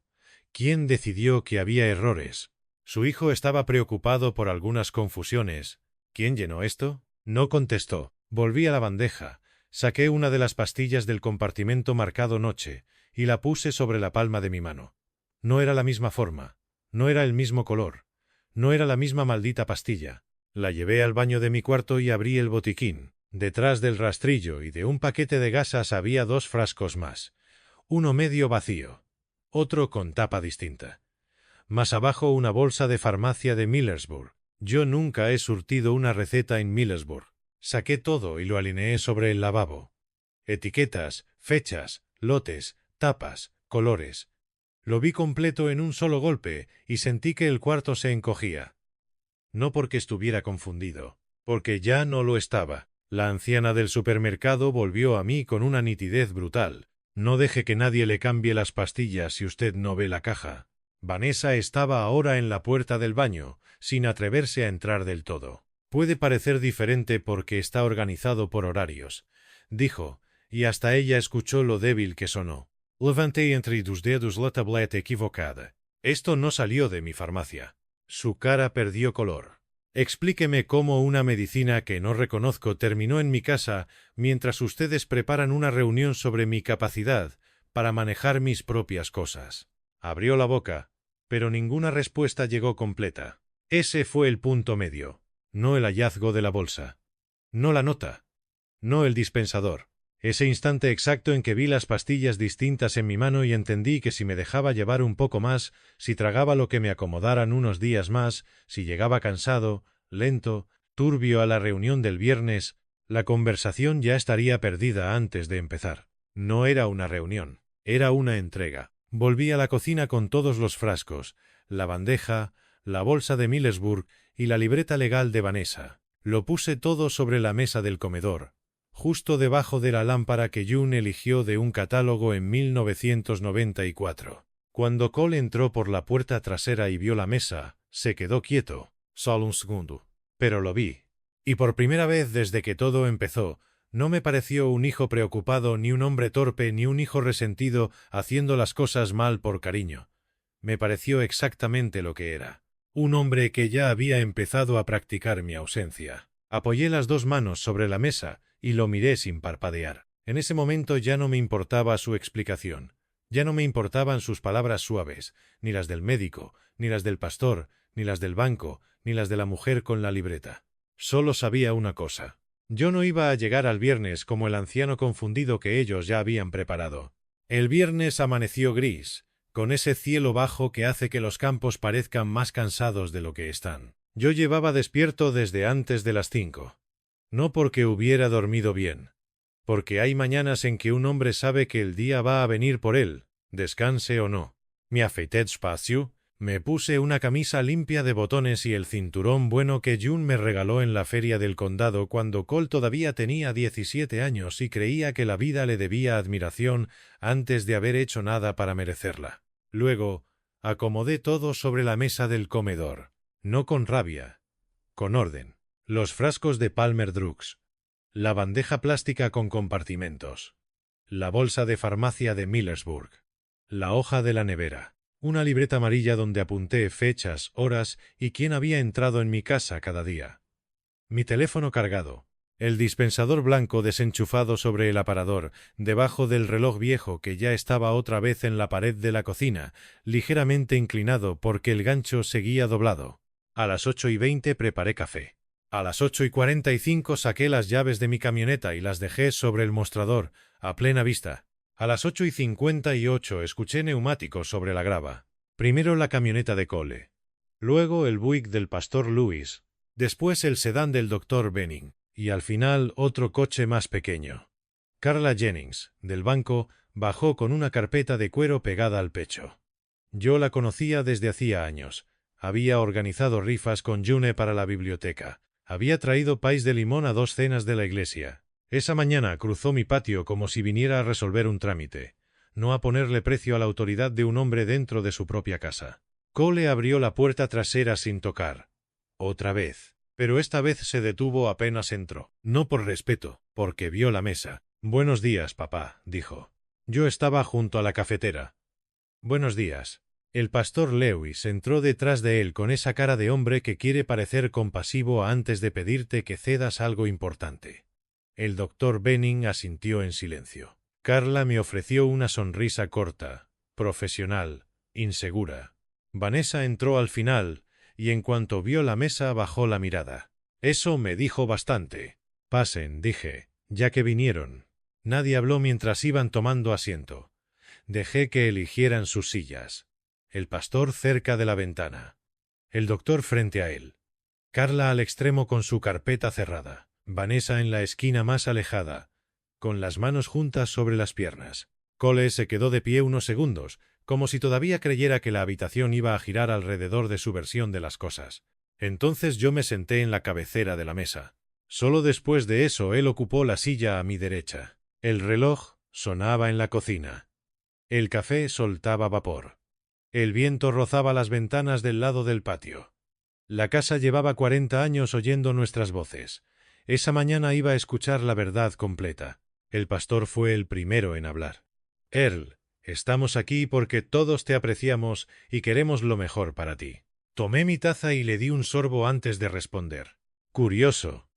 ¿Quién decidió que había errores? Su hijo estaba preocupado por algunas confusiones. ¿Quién llenó esto? No contestó. Volví a la bandeja, saqué una de las pastillas del compartimento marcado noche y la puse sobre la palma de mi mano. No era la misma forma, no era el mismo color, no era la misma maldita pastilla. La llevé al baño de mi cuarto y abrí el botiquín. Detrás del rastrillo y de un paquete de gasas había 2 frascos más, uno medio vacío, otro con tapa distinta. Más abajo una bolsa de farmacia de Millersburg. Yo nunca he surtido una receta en Millersburg. Saqué todo y lo alineé sobre el lavabo. Etiquetas, fechas, lotes, tapas, colores. Lo vi completo en un solo golpe y sentí que el cuarto se encogía. No porque estuviera confundido, porque ya no lo estaba. La anciana del supermercado volvió a mí con una nitidez brutal. No deje que nadie le cambie las pastillas si usted no ve la caja. Vanessa estaba ahora en la puerta del baño, sin atreverse a entrar del todo. Puede parecer diferente porque está organizado por horarios, dijo, y hasta ella escuchó lo débil que sonó. Levanté entre tus dedos la tableta equivocada. Esto no salió de mi farmacia. Su cara perdió color. Explíqueme cómo una medicina que no reconozco terminó en mi casa mientras ustedes preparan una reunión sobre mi capacidad para manejar mis propias cosas. Abrió la boca, pero ninguna respuesta llegó completa. Ese fue el punto medio. No el hallazgo de la bolsa. No la nota. No el dispensador. Ese instante exacto en que vi las pastillas distintas en mi mano y entendí que si me dejaba llevar un poco más, si tragaba lo que me acomodaran unos días más, si llegaba cansado, lento, turbio a la reunión del viernes, la conversación ya estaría perdida antes de empezar. No era una reunión, era una entrega. Volví a la cocina con todos los frascos, la bandeja, la bolsa de Millersburg y la libreta legal de Vanessa. Lo puse todo sobre la mesa del comedor, justo debajo de la lámpara que June eligió de un catálogo en 1994. Cuando Cole entró por la puerta trasera y vio la mesa, se quedó quieto. Solo un segundo. Pero lo vi. Y por primera vez desde que todo empezó, No me pareció un hijo preocupado, ni un hombre torpe, ni un hijo resentido haciendo las cosas mal por cariño. Me pareció exactamente lo que era. Un hombre que ya había empezado a practicar mi ausencia. Apoyé las dos manos sobre la mesa y lo miré sin parpadear. En ese momento ya no me importaba su explicación. Ya no me importaban sus palabras suaves, ni las del médico, ni las del pastor, ni las del banco, ni las de la mujer con la libreta. Solo sabía una cosa. Yo no iba a llegar al viernes como el anciano confundido que ellos ya habían preparado. El viernes amaneció gris, con ese cielo bajo que hace que los campos parezcan más cansados de lo que están. Yo llevaba despierto desde antes de las 5. No porque hubiera dormido bien. Porque hay mañanas en que un hombre sabe que el día va a venir por él, descanse o no. Me afeité despacio, me puse una camisa limpia de botones y el cinturón bueno que June me regaló en la feria del condado cuando Cole todavía tenía 17 años y creía que la vida le debía admiración antes de haber hecho nada para merecerla. Luego, acomodé todo sobre la mesa del comedor. No con rabia, con orden. Los frascos de Palmer Drugs. La bandeja plástica con compartimentos. La bolsa de farmacia de Millersburg. La hoja de la nevera. Una libreta amarilla donde apunté fechas, horas y quién había entrado en mi casa cada día. Mi teléfono cargado. El dispensador blanco desenchufado sobre el aparador, debajo del reloj viejo que ya estaba otra vez en la pared de la cocina, ligeramente inclinado porque el gancho seguía doblado. A las 8:20 preparé café. A las 8:45 saqué las llaves de mi camioneta y las dejé sobre el mostrador, a plena vista. A las 8:58 escuché neumáticos sobre la grava. Primero la camioneta de Cole. Luego el Buick del pastor Lewis. Después el sedán del Dr. Benning. Y al final otro coche más pequeño. Carla Jennings, del banco, bajó con una carpeta de cuero pegada al pecho. Yo la conocía desde hacía años. Había organizado rifas con June para la biblioteca. Había traído pais de limón a 2 cenas de la iglesia. Esa mañana cruzó mi patio como si viniera a resolver un trámite, no a ponerle precio a la autoridad de un hombre dentro de su propia casa. Cole abrió la puerta trasera sin tocar. Otra vez. Pero esta vez se detuvo apenas entró. No por respeto, porque vio la mesa. «Buenos días, papá», dijo. Yo estaba junto a la cafetera. «Buenos días». El pastor Lewis entró detrás de él con esa cara de hombre que quiere parecer compasivo antes de pedirte que cedas algo importante. El doctor Benning asintió en silencio. Carla me ofreció una sonrisa corta, profesional, insegura. Vanessa entró al final, y en cuanto vio la mesa bajó la mirada. Eso me dijo bastante. «Pasen», dije, ya que vinieron. Nadie habló mientras iban tomando asiento. Dejé que eligieran sus sillas. El pastor cerca de la ventana. El doctor frente a él. Carla al extremo con su carpeta cerrada. Vanessa en la esquina más alejada, con las manos juntas sobre las piernas. Cole se quedó de pie unos segundos, como si todavía creyera que la habitación iba a girar alrededor de su versión de las cosas. Entonces yo me senté en la cabecera de la mesa. Solo después de eso él ocupó la silla a mi derecha. El reloj sonaba en la cocina. El café soltaba vapor. El viento rozaba las ventanas del lado del patio. La casa llevaba 40 años oyendo nuestras voces. Esa mañana iba a escuchar la verdad completa. El pastor fue el primero en hablar. «Earl, estamos aquí porque todos te apreciamos y queremos lo mejor para ti». Tomé mi taza y le di un sorbo antes de responder. Curioso.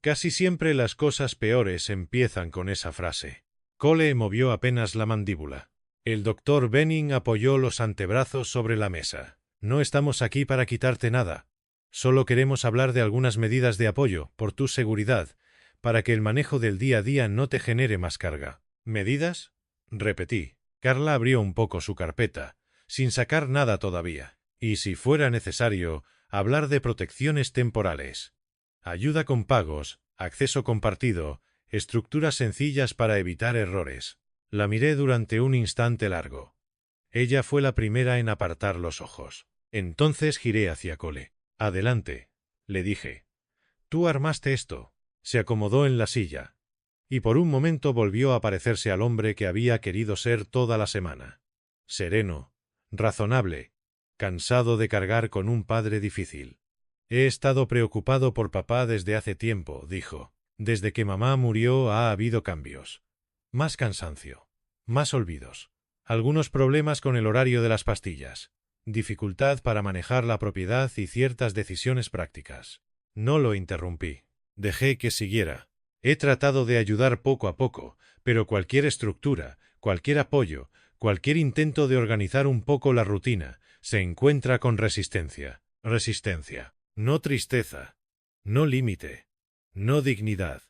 Casi siempre las cosas peores empiezan con esa frase. Cole movió apenas la mandíbula. El doctor Benning apoyó los antebrazos sobre la mesa. «No estamos aquí para quitarte nada. Solo queremos hablar de algunas medidas de apoyo, por tu seguridad, para que el manejo del día a día no te genere más carga». «¿Medidas?», repetí. Carla abrió un poco su carpeta, sin sacar nada todavía. «Y si fuera necesario, hablar de protecciones temporales. Ayuda con pagos, acceso compartido, estructuras sencillas para evitar errores». La miré durante un instante largo. Ella fue la primera en apartar los ojos. Entonces giré hacia Cole. «Adelante», le dije. «Tú armaste esto». Se acomodó en la silla. Y por un momento volvió a parecerse al hombre que había querido ser toda la semana. Sereno, razonable, cansado de cargar con un padre difícil. «He estado preocupado por papá desde hace tiempo», dijo. Desde que mamá murió ha habido cambios. Más cansancio. Más olvidos. Algunos problemas con el horario de las pastillas. Dificultad para manejar la propiedad y ciertas decisiones prácticas. No lo interrumpí. Dejé que siguiera. He tratado de ayudar poco a poco, pero cualquier estructura, cualquier apoyo, cualquier intento de organizar un poco la rutina, se encuentra con resistencia. Resistencia. No tristeza. No límite. No dignidad.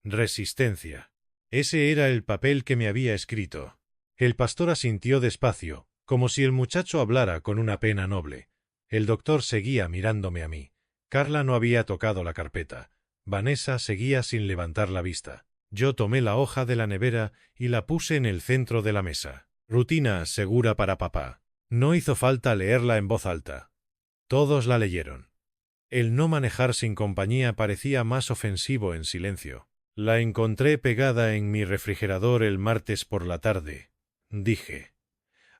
Resistencia. Ese era el papel que me había escrito. El pastor asintió despacio, como si el muchacho hablara con una pena noble. El doctor seguía mirándome a mí. Carla no había tocado la carpeta. Vanessa seguía sin levantar la vista. Yo tomé la hoja de la nevera y la puse en el centro de la mesa. Rutina segura para papá. No hizo falta leerla en voz alta. Todos la leyeron. El no manejar sin compañía parecía más ofensivo en silencio. La encontré pegada en mi refrigerador el martes por la tarde, dije,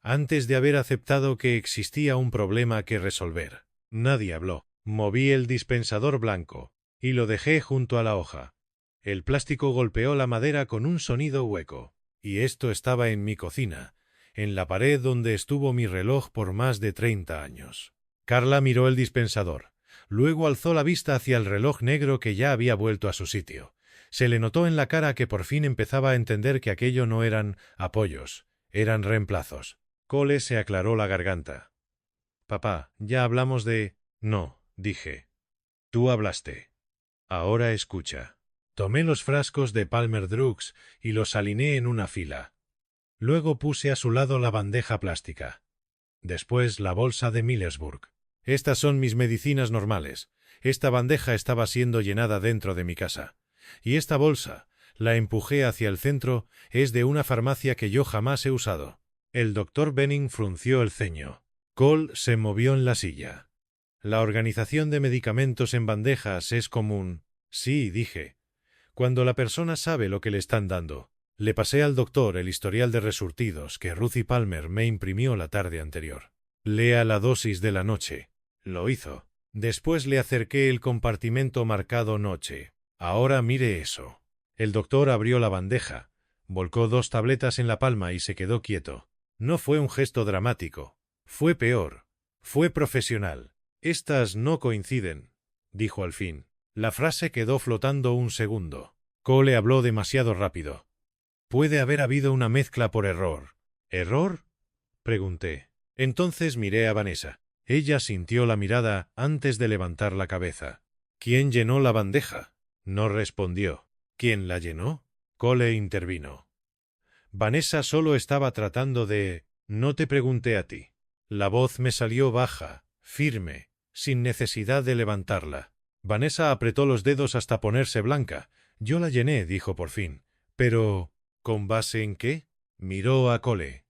antes de haber aceptado que existía un problema que resolver. Nadie habló. Moví el dispensador blanco y lo dejé junto a la hoja. El plástico golpeó la madera con un sonido hueco. Y esto estaba en mi cocina, en la pared donde estuvo mi reloj por más de 30 años. Carla miró el dispensador. Luego alzó la vista hacia el reloj negro que ya había vuelto a su sitio. Se le notó en la cara que por fin empezaba a entender que aquello no eran apoyos, eran reemplazos. Cole se aclaró la garganta. Papá, ya hablamos de... No, dije. Tú hablaste. Ahora escucha. Tomé los frascos de Palmer Drugs y los alineé en una fila. Luego puse a su lado la bandeja plástica. Después la bolsa de Millersburg. Estas son mis medicinas normales. Esta bandeja estaba siendo llenada dentro de mi casa. Y esta bolsa, la empujé hacia el centro, es de una farmacia que yo jamás he usado. El doctor Benning frunció el ceño. Cole se movió en la silla. La organización de medicamentos en bandejas es común. Sí, dije. Cuando la persona sabe lo que le están dando. Le pasé al doctor el historial de resurtidos que Ruthie Palmer me imprimió la tarde anterior. Lea la dosis de la noche. Lo hizo. Después le acerqué el compartimento marcado noche. Ahora mire eso. El doctor abrió la bandeja, volcó 2 tabletas en la palma y se quedó quieto. No fue un gesto dramático. Fue peor. Fue profesional. Estas no coinciden, dijo al fin. La frase quedó flotando un segundo. Cole habló demasiado rápido. Puede haber habido una mezcla por error. ¿Error? Pregunté. Entonces miré a Vanessa. Ella sintió la mirada antes de levantar la cabeza. ¿Quién llenó la bandeja? No respondió. ¿Quién la llenó? Cole intervino. Vanessa solo estaba tratando de... No te pregunté a ti. La voz me salió baja, firme, sin necesidad de levantarla. Vanessa apretó los dedos hasta ponerse blanca. Yo la llené, dijo por fin. Pero... ¿con base en qué? Miró a Cole.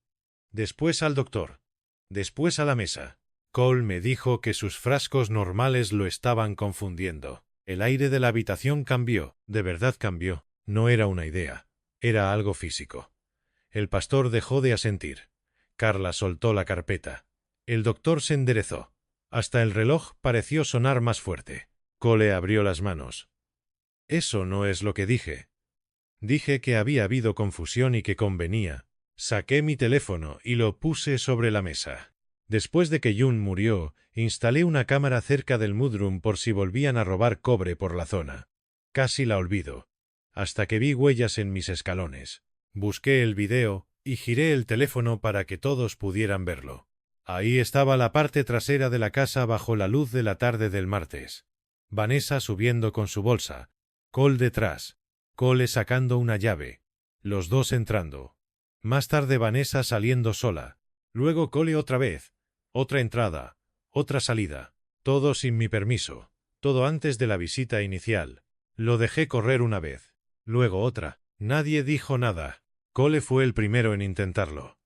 Después al doctor. Después a la mesa. Cole me dijo que sus frascos normales lo estaban confundiendo. El aire de la habitación cambió, de verdad cambió. No era una idea, era algo físico. El pastor dejó de asentir. Carla soltó la carpeta. El doctor se enderezó. Hasta el reloj pareció sonar más fuerte. Cole abrió las manos. Eso no es lo que dije. Dije que había habido confusión y que convenía. Saqué mi teléfono y lo puse sobre la mesa. Después de que June murió, instalé una cámara cerca del mudroom por si volvían a robar cobre por la zona. Casi la olvido. Hasta que vi huellas en mis escalones. Busqué el video y giré el teléfono para que todos pudieran verlo. Ahí estaba la parte trasera de la casa bajo la luz de la tarde del martes. Vanessa subiendo con su bolsa. Cole detrás. Cole sacando una llave. Los dos entrando. Más tarde Vanessa saliendo sola. Luego Cole otra vez. Otra entrada. Otra salida. Todo sin mi permiso. Todo antes de la visita inicial. Lo dejé correr una vez. Luego otra. Nadie dijo nada. Cole fue el primero en intentarlo.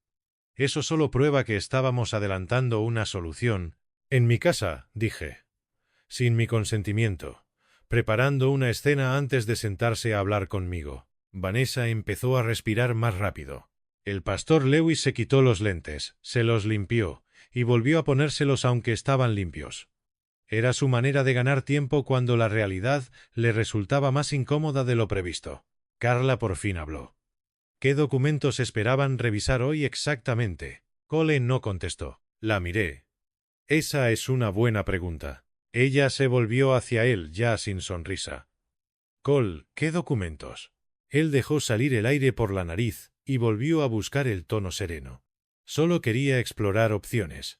Eso solo prueba que estábamos adelantando una solución. En mi casa, dije. Sin mi consentimiento. Preparando una escena antes de sentarse a hablar conmigo. Vanessa empezó a respirar más rápido. El pastor Lewis se quitó los lentes, se los limpió, y volvió a ponérselos aunque estaban limpios. Era su manera de ganar tiempo cuando la realidad le resultaba más incómoda de lo previsto. Carla por fin habló. ¿Qué documentos esperaban revisar hoy exactamente? Cole no contestó. La miré. Esa es una buena pregunta. Ella se volvió hacia él ya sin sonrisa. Cole, ¿qué documentos? Él dejó salir el aire por la nariz y volvió a buscar el tono sereno. Solo quería explorar opciones.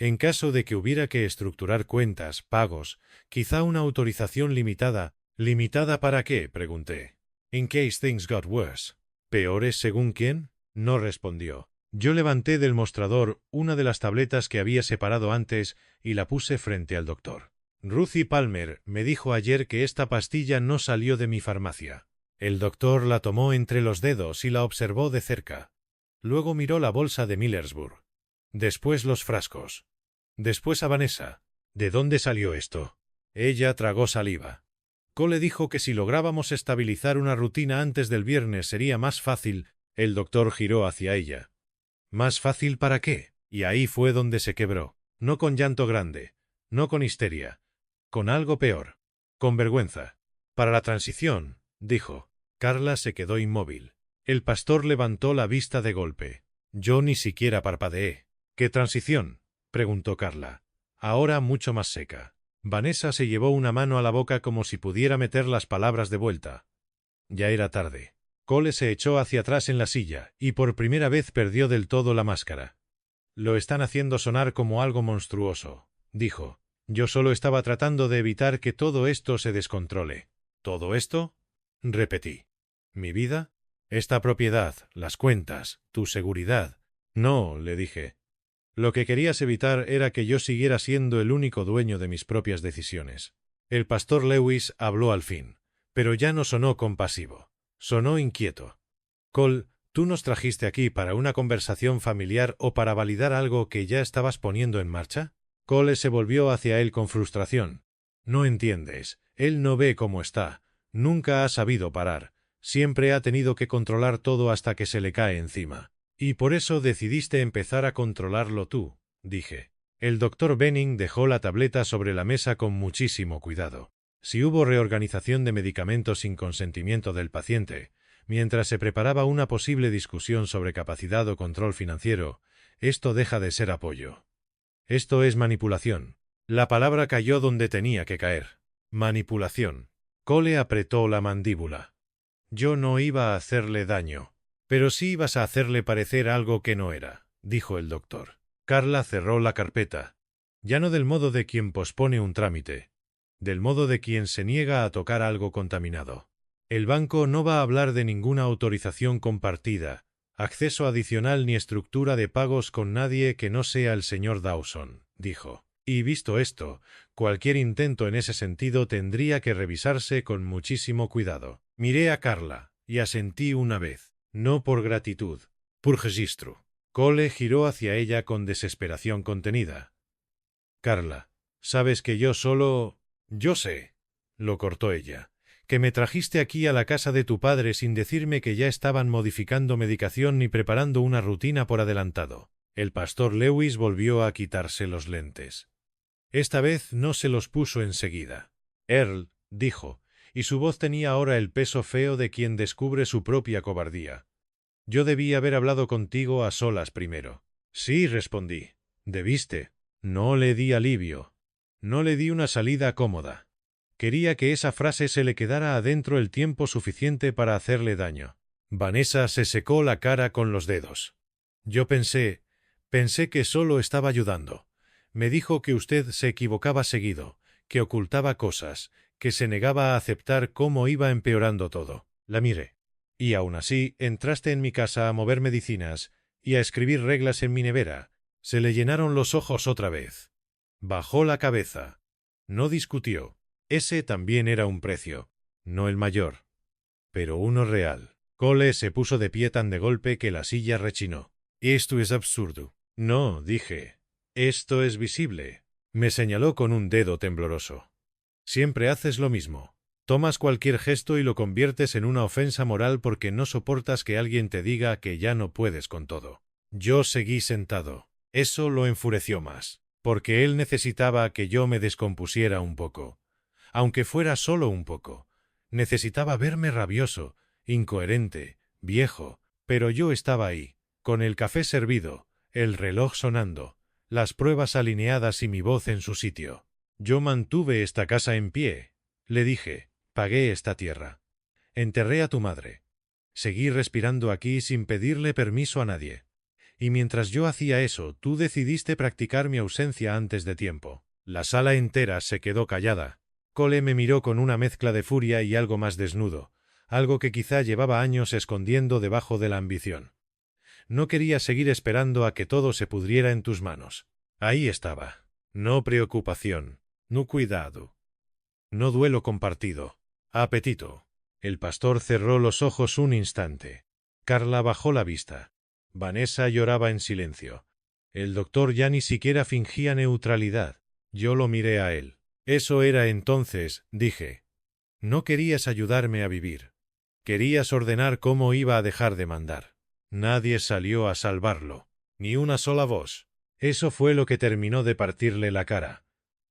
En caso de que hubiera que estructurar cuentas, pagos, quizá una autorización limitada. ¿Limitada para qué?, pregunté. In case things got worse. ¿Peores según quién? No respondió. Yo levanté del mostrador una de las tabletas que había separado antes y la puse frente al doctor. Ruthie Palmer me dijo ayer que esta pastilla no salió de mi farmacia. El doctor la tomó entre los dedos y la observó de cerca. Luego miró la bolsa de Millersburg. Después los frascos. Después a Vanessa. ¿De dónde salió esto? Ella tragó saliva. Cole dijo que si lográbamos estabilizar una rutina antes del viernes sería más fácil. El doctor giró hacia ella. ¿Más fácil para qué? Y ahí fue donde se quebró. No con llanto grande, no con histeria, con algo peor, con vergüenza. Para la transición, dijo. Carla se quedó inmóvil. El pastor levantó la vista de golpe. Yo ni siquiera parpadeé. ¿Qué transición?, preguntó Carla. Ahora mucho más seca. Vanessa se llevó una mano a la boca como si pudiera meter las palabras de vuelta. Ya era tarde. Cole se echó hacia atrás en la silla y por primera vez perdió del todo la máscara. Lo están haciendo sonar como algo monstruoso, dijo. Yo solo estaba tratando de evitar que todo esto se descontrole. ¿Todo esto?, repetí. ¿Mi vida? Esta propiedad, las cuentas, tu seguridad. No, le dije. Lo que querías evitar era que yo siguiera siendo el único dueño de mis propias decisiones. El pastor Lewis habló al fin, pero ya no sonó compasivo. Sonó inquieto. Cole, ¿tú nos trajiste aquí para una conversación familiar o para validar algo que ya estabas poniendo en marcha? Cole se volvió hacia él con frustración. No entiendes. Él no ve cómo está. Nunca ha sabido parar. Siempre ha tenido que controlar todo hasta que se le cae encima. Y por eso decidiste empezar a controlarlo tú, dije. El doctor Benning dejó la tableta sobre la mesa con muchísimo cuidado. Si hubo reorganización de medicamentos sin consentimiento del paciente, mientras se preparaba una posible discusión sobre capacidad o control financiero, esto deja de ser apoyo. Esto es manipulación. La palabra cayó donde tenía que caer. Manipulación. Cole apretó la mandíbula. Yo no iba a hacerle daño. Pero sí ibas a hacerle parecer algo que no era, dijo el doctor. Carla cerró la carpeta. Ya no del modo de quien pospone un trámite. Del modo de quien se niega a tocar algo contaminado. El banco no va a hablar de ninguna autorización compartida, acceso adicional ni estructura de pagos con nadie que no sea el señor Dawson, dijo. Y visto esto, cualquier intento en ese sentido tendría que revisarse con muchísimo cuidado. Miré a Carla, y asentí una vez. No por gratitud, por registro. Cole giró hacia ella con desesperación contenida. Carla, sabes que yo solo... Yo sé, lo cortó ella, que me trajiste aquí a la casa de tu padre sin decirme que ya estaban modificando medicación ni preparando una rutina por adelantado. El pastor Lewis volvió a quitarse los lentes. Esta vez no se los puso enseguida. Earl, dijo, y su voz tenía ahora el peso feo de quien descubre su propia cobardía. Yo debí haber hablado contigo a solas primero. Sí, respondí. Debiste. No le di alivio. No le di una salida cómoda. Quería que esa frase se le quedara adentro el tiempo suficiente para hacerle daño. Vanessa se secó la cara con los dedos. Yo pensé que solo estaba ayudando. Me dijo que usted se equivocaba seguido, que ocultaba cosas, que se negaba a aceptar cómo iba empeorando todo. La miré. Y aún así, entraste en mi casa a mover medicinas y a escribir reglas en mi nevera. Se le llenaron los ojos otra vez. Bajó la cabeza. No discutió. Ese también era un precio. No el mayor, pero uno real. Cole se puso de pie tan de golpe que la silla rechinó. Esto es absurdo. No, dije. Esto es visible. Me señaló con un dedo tembloroso. Siempre haces lo mismo. Tomas cualquier gesto y lo conviertes en una ofensa moral porque no soportas que alguien te diga que ya no puedes con todo. Yo seguí sentado. Eso lo enfureció más. porque él necesitaba que yo me descompusiera un poco. Aunque fuera solo un poco. Necesitaba verme rabioso, incoherente, viejo, pero yo estaba ahí, con el café servido, el reloj sonando, las pruebas alineadas y mi voz en su sitio. Yo mantuve esta casa en pie, le dije, pagué esta tierra. Enterré a tu madre. Seguí respirando aquí sin pedirle permiso a nadie. Y mientras yo hacía eso, tú decidiste practicar mi ausencia antes de tiempo. La sala entera se quedó callada. Cole me miró con una mezcla de furia y algo más desnudo, algo que quizá llevaba años escondiendo debajo de la ambición. No quería seguir esperando a que todo se pudriera en tus manos. Ahí estaba. No preocupación, no cuidado, no duelo compartido, apetito. El pastor cerró los ojos un instante. Carla bajó la vista. Vanessa lloraba en silencio. El doctor ya ni siquiera fingía neutralidad. Yo lo miré a él. Eso era entonces, dije. No querías ayudarme a vivir. Querías ordenar cómo iba a dejar de mandar. Nadie salió a salvarlo. Ni una sola voz. Eso fue lo que terminó de partirle la cara.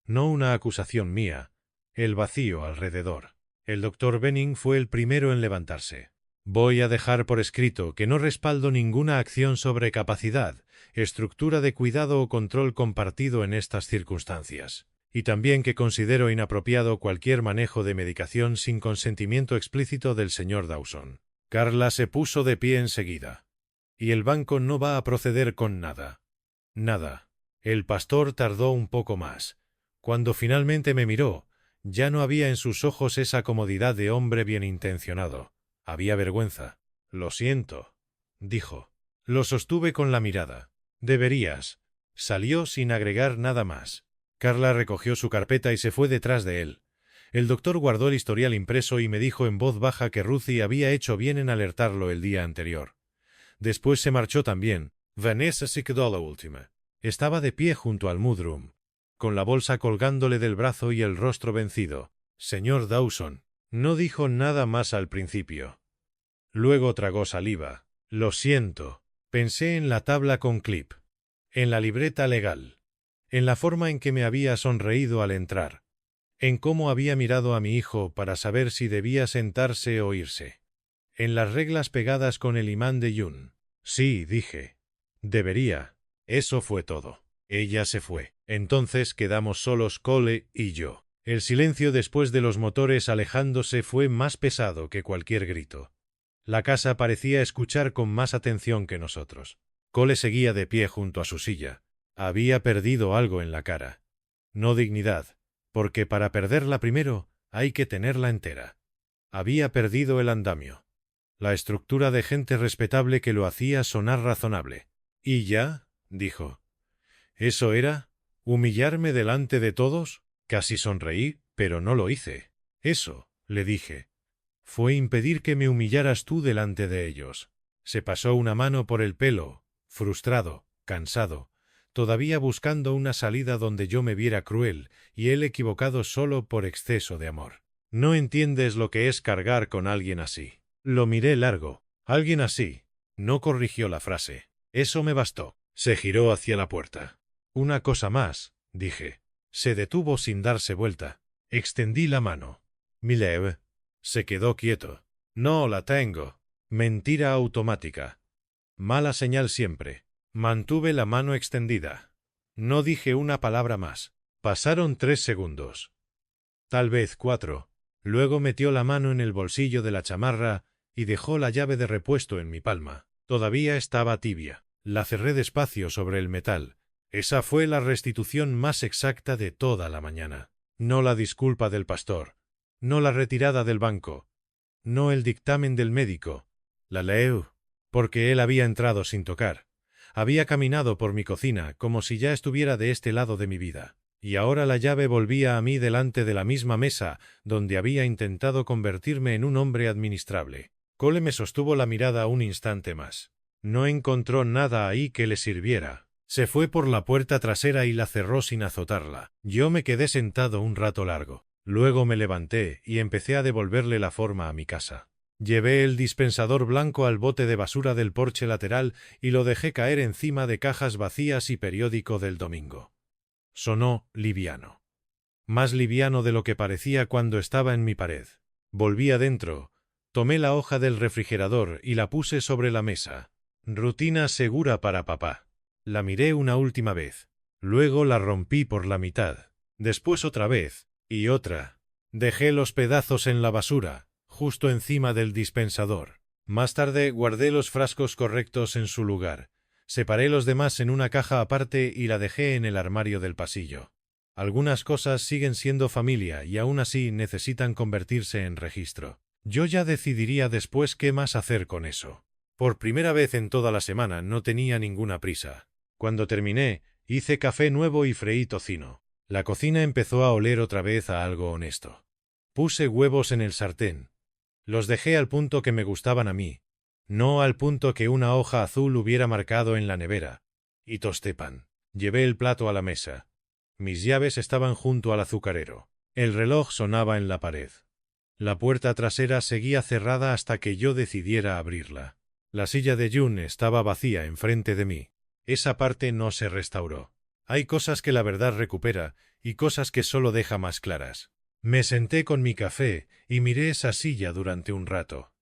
No una acusación mía. El vacío alrededor. El doctor Benning fue el primero en levantarse. Voy a dejar por escrito que no respaldo ninguna acción sobre capacidad, estructura de cuidado o control compartido en estas circunstancias. Y también que considero inapropiado cualquier manejo de medicación sin consentimiento explícito del señor Dawson. Carla se puso de pie enseguida. Y el banco no va a proceder con nada. Nada. El pastor tardó un poco más. Cuando finalmente me miró, ya no había en sus ojos esa comodidad de hombre bien intencionado. Había vergüenza. Lo siento, dijo. Lo sostuve con la mirada. Deberías. Salió sin agregar nada más. Carla recogió su carpeta y se fue detrás de él. El doctor guardó el historial impreso y me dijo en voz baja que Ruthie había hecho bien en alertarlo el día anterior. Después se marchó también. Vanessa se quedó la última. Estaba de pie junto al mudroom, con la bolsa colgándole del brazo y el rostro vencido. Señor Dawson. No dijo nada más al principio. Luego tragó saliva. Lo siento. Pensé en la tabla con clip. En la libreta legal. En la forma en que me había sonreído al entrar. En cómo había mirado a mi hijo para saber si debía sentarse o irse. En las reglas pegadas con el imán de Yun. Sí, dije. Debería. Eso fue todo. Ella se fue. Entonces quedamos solos Cole y yo. El silencio después de los motores alejándose fue más pesado que cualquier grito. La casa parecía escuchar con más atención que nosotros. Cole seguía de pie junto a su silla. Había perdido algo en la cara. No dignidad, porque para perderla primero hay que tenerla entera. Había perdido el andamio. La estructura de gente respetable que lo hacía sonar razonable. ¿Y ya? Dijo. ¿Eso era? ¿Humillarme delante de todos? Casi sonreí, pero no lo hice. Eso, le dije, fue impedir que me humillaras tú delante de ellos. Se pasó una mano por el pelo, frustrado, cansado, todavía buscando una salida donde yo me viera cruel y él equivocado solo por exceso de amor. No entiendes lo que es cargar con alguien así. Lo miré largo. Alguien así. No corrigió la frase. Eso me bastó. Se giró hacia la puerta. Una cosa más, dije. Se detuvo sin darse vuelta. Extendí la mano. Mileve. Se quedó quieto. No la tengo. Mentira automática. Mala señal siempre. Mantuve la mano extendida. No dije una palabra más. Pasaron 3 segundos. Tal vez 4. Luego metió la mano en el bolsillo de la chamarra y dejó la llave de repuesto en mi palma. Todavía estaba tibia. La cerré despacio sobre el metal. Esa fue la restitución más exacta de toda la mañana. No la disculpa del pastor. No la retirada del banco. No el dictamen del médico. La leu. Porque él había entrado sin tocar. Había caminado por mi cocina como si ya estuviera de este lado de mi vida. Y ahora la llave volvía a mí delante de la misma mesa donde había intentado convertirme en un hombre administrable. Cole me sostuvo la mirada un instante más. No encontró nada ahí que le sirviera. Se fue por la puerta trasera y la cerró sin azotarla. Yo me quedé sentado un rato largo. Luego me levanté y empecé a devolverle la forma a mi casa. Llevé el dispensador blanco al bote de basura del porche lateral y lo dejé caer encima de cajas vacías y periódico del domingo. Sonó liviano. Más liviano de lo que parecía cuando estaba en mi pared. Volví adentro, tomé la hoja del refrigerador y la puse sobre la mesa. Rutina segura para papá. La miré una última vez. Luego la rompí por la mitad. Después otra vez, y otra. Dejé los pedazos en la basura, justo encima del dispensador. Más tarde guardé los frascos correctos en su lugar. Separé los demás en una caja aparte y la dejé en el armario del pasillo. Algunas cosas siguen siendo familia y aún así necesitan convertirse en registro. Yo ya decidiría después qué más hacer con eso. Por primera vez en toda la semana no tenía ninguna prisa. Cuando terminé, hice café nuevo y freí tocino. La cocina empezó a oler otra vez a algo honesto. Puse huevos en el sartén. Los dejé al punto que me gustaban a mí, no al punto que una hoja azul hubiera marcado en la nevera. Y tosté pan. Llevé el plato a la mesa. Mis llaves estaban junto al azucarero. El reloj sonaba en la pared. La puerta trasera seguía cerrada hasta que yo decidiera abrirla. La silla de June estaba vacía enfrente de mí. Esa parte no se restauró. Hay cosas que la verdad recupera y cosas que solo deja más claras. Me senté con mi café y miré esa silla durante un rato.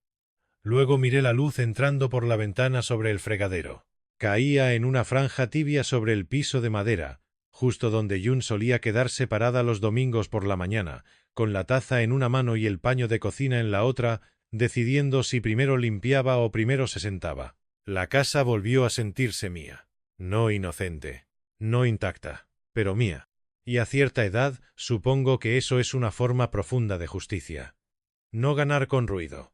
Luego miré la luz entrando por la ventana sobre el fregadero. Caía en una franja tibia sobre el piso de madera, justo donde June solía quedarse parada los domingos por la mañana, con la taza en una mano y el paño de cocina en la otra, decidiendo si primero limpiaba o primero se sentaba. La casa volvió a sentirse mía. No inocente, no intacta, pero mía. Y a cierta edad, supongo que eso es una forma profunda de justicia. No ganar con ruido.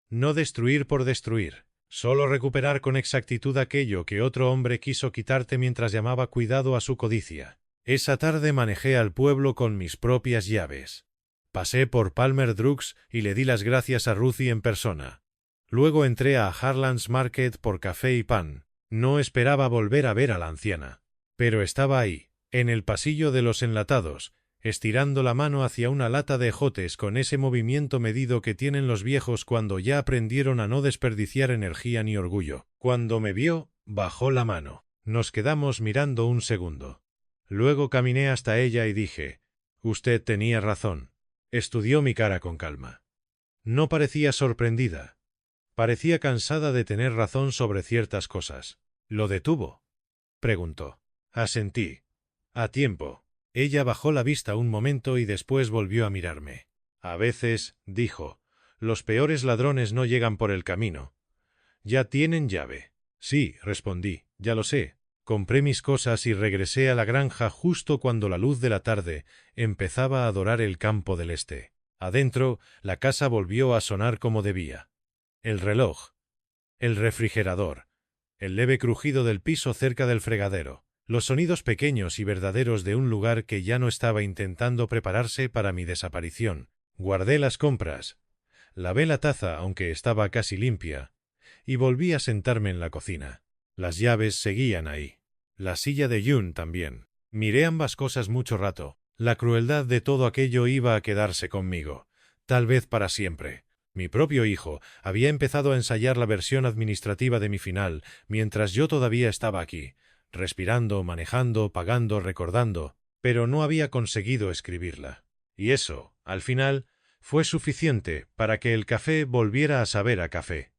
No destruir por destruir. Solo recuperar con exactitud aquello que otro hombre quiso quitarte mientras llamaba cuidado a su codicia. Esa tarde manejé al pueblo con mis propias llaves. Pasé por Palmer Drugs y le di las gracias a Ruthie en persona. Luego entré a Harlan's Market por café y pan. No esperaba volver a ver a la anciana. Pero estaba ahí, en el pasillo de los enlatados, estirando la mano hacia una lata de ejotes con ese movimiento medido que tienen los viejos cuando ya aprendieron a no desperdiciar energía ni orgullo. Cuando me vio, bajó la mano. Nos quedamos mirando un segundo. Luego caminé hasta ella y dije: «Usted tenía razón». Estudió mi cara con calma. No parecía sorprendida. Parecía cansada de tener razón sobre ciertas cosas. «¿Lo detuvo?», preguntó. Asentí. A tiempo. Ella bajó la vista un momento y después volvió a mirarme. «A veces», dijo, «los peores ladrones no llegan por el camino. Ya tienen llave». «Sí», respondí, «ya lo sé». Compré mis cosas y regresé a la granja justo cuando la luz de la tarde empezaba a dorar el campo del este. Adentro, la casa volvió a sonar como debía. El reloj, el refrigerador, el leve crujido del piso cerca del fregadero, los sonidos pequeños y verdaderos de un lugar que ya no estaba intentando prepararse para mi desaparición. Guardé las compras, lavé la taza aunque estaba casi limpia, y volví a sentarme en la cocina. Las llaves seguían ahí. La silla de June también. Miré ambas cosas mucho rato. La crueldad de todo aquello iba a quedarse conmigo, tal vez para siempre. Mi propio hijo había empezado a ensayar la versión administrativa de mi final, mientras yo todavía estaba aquí, respirando, manejando, pagando, recordando, pero no había conseguido escribirla. Y eso, al final, fue suficiente para que el café volviera a saber a café.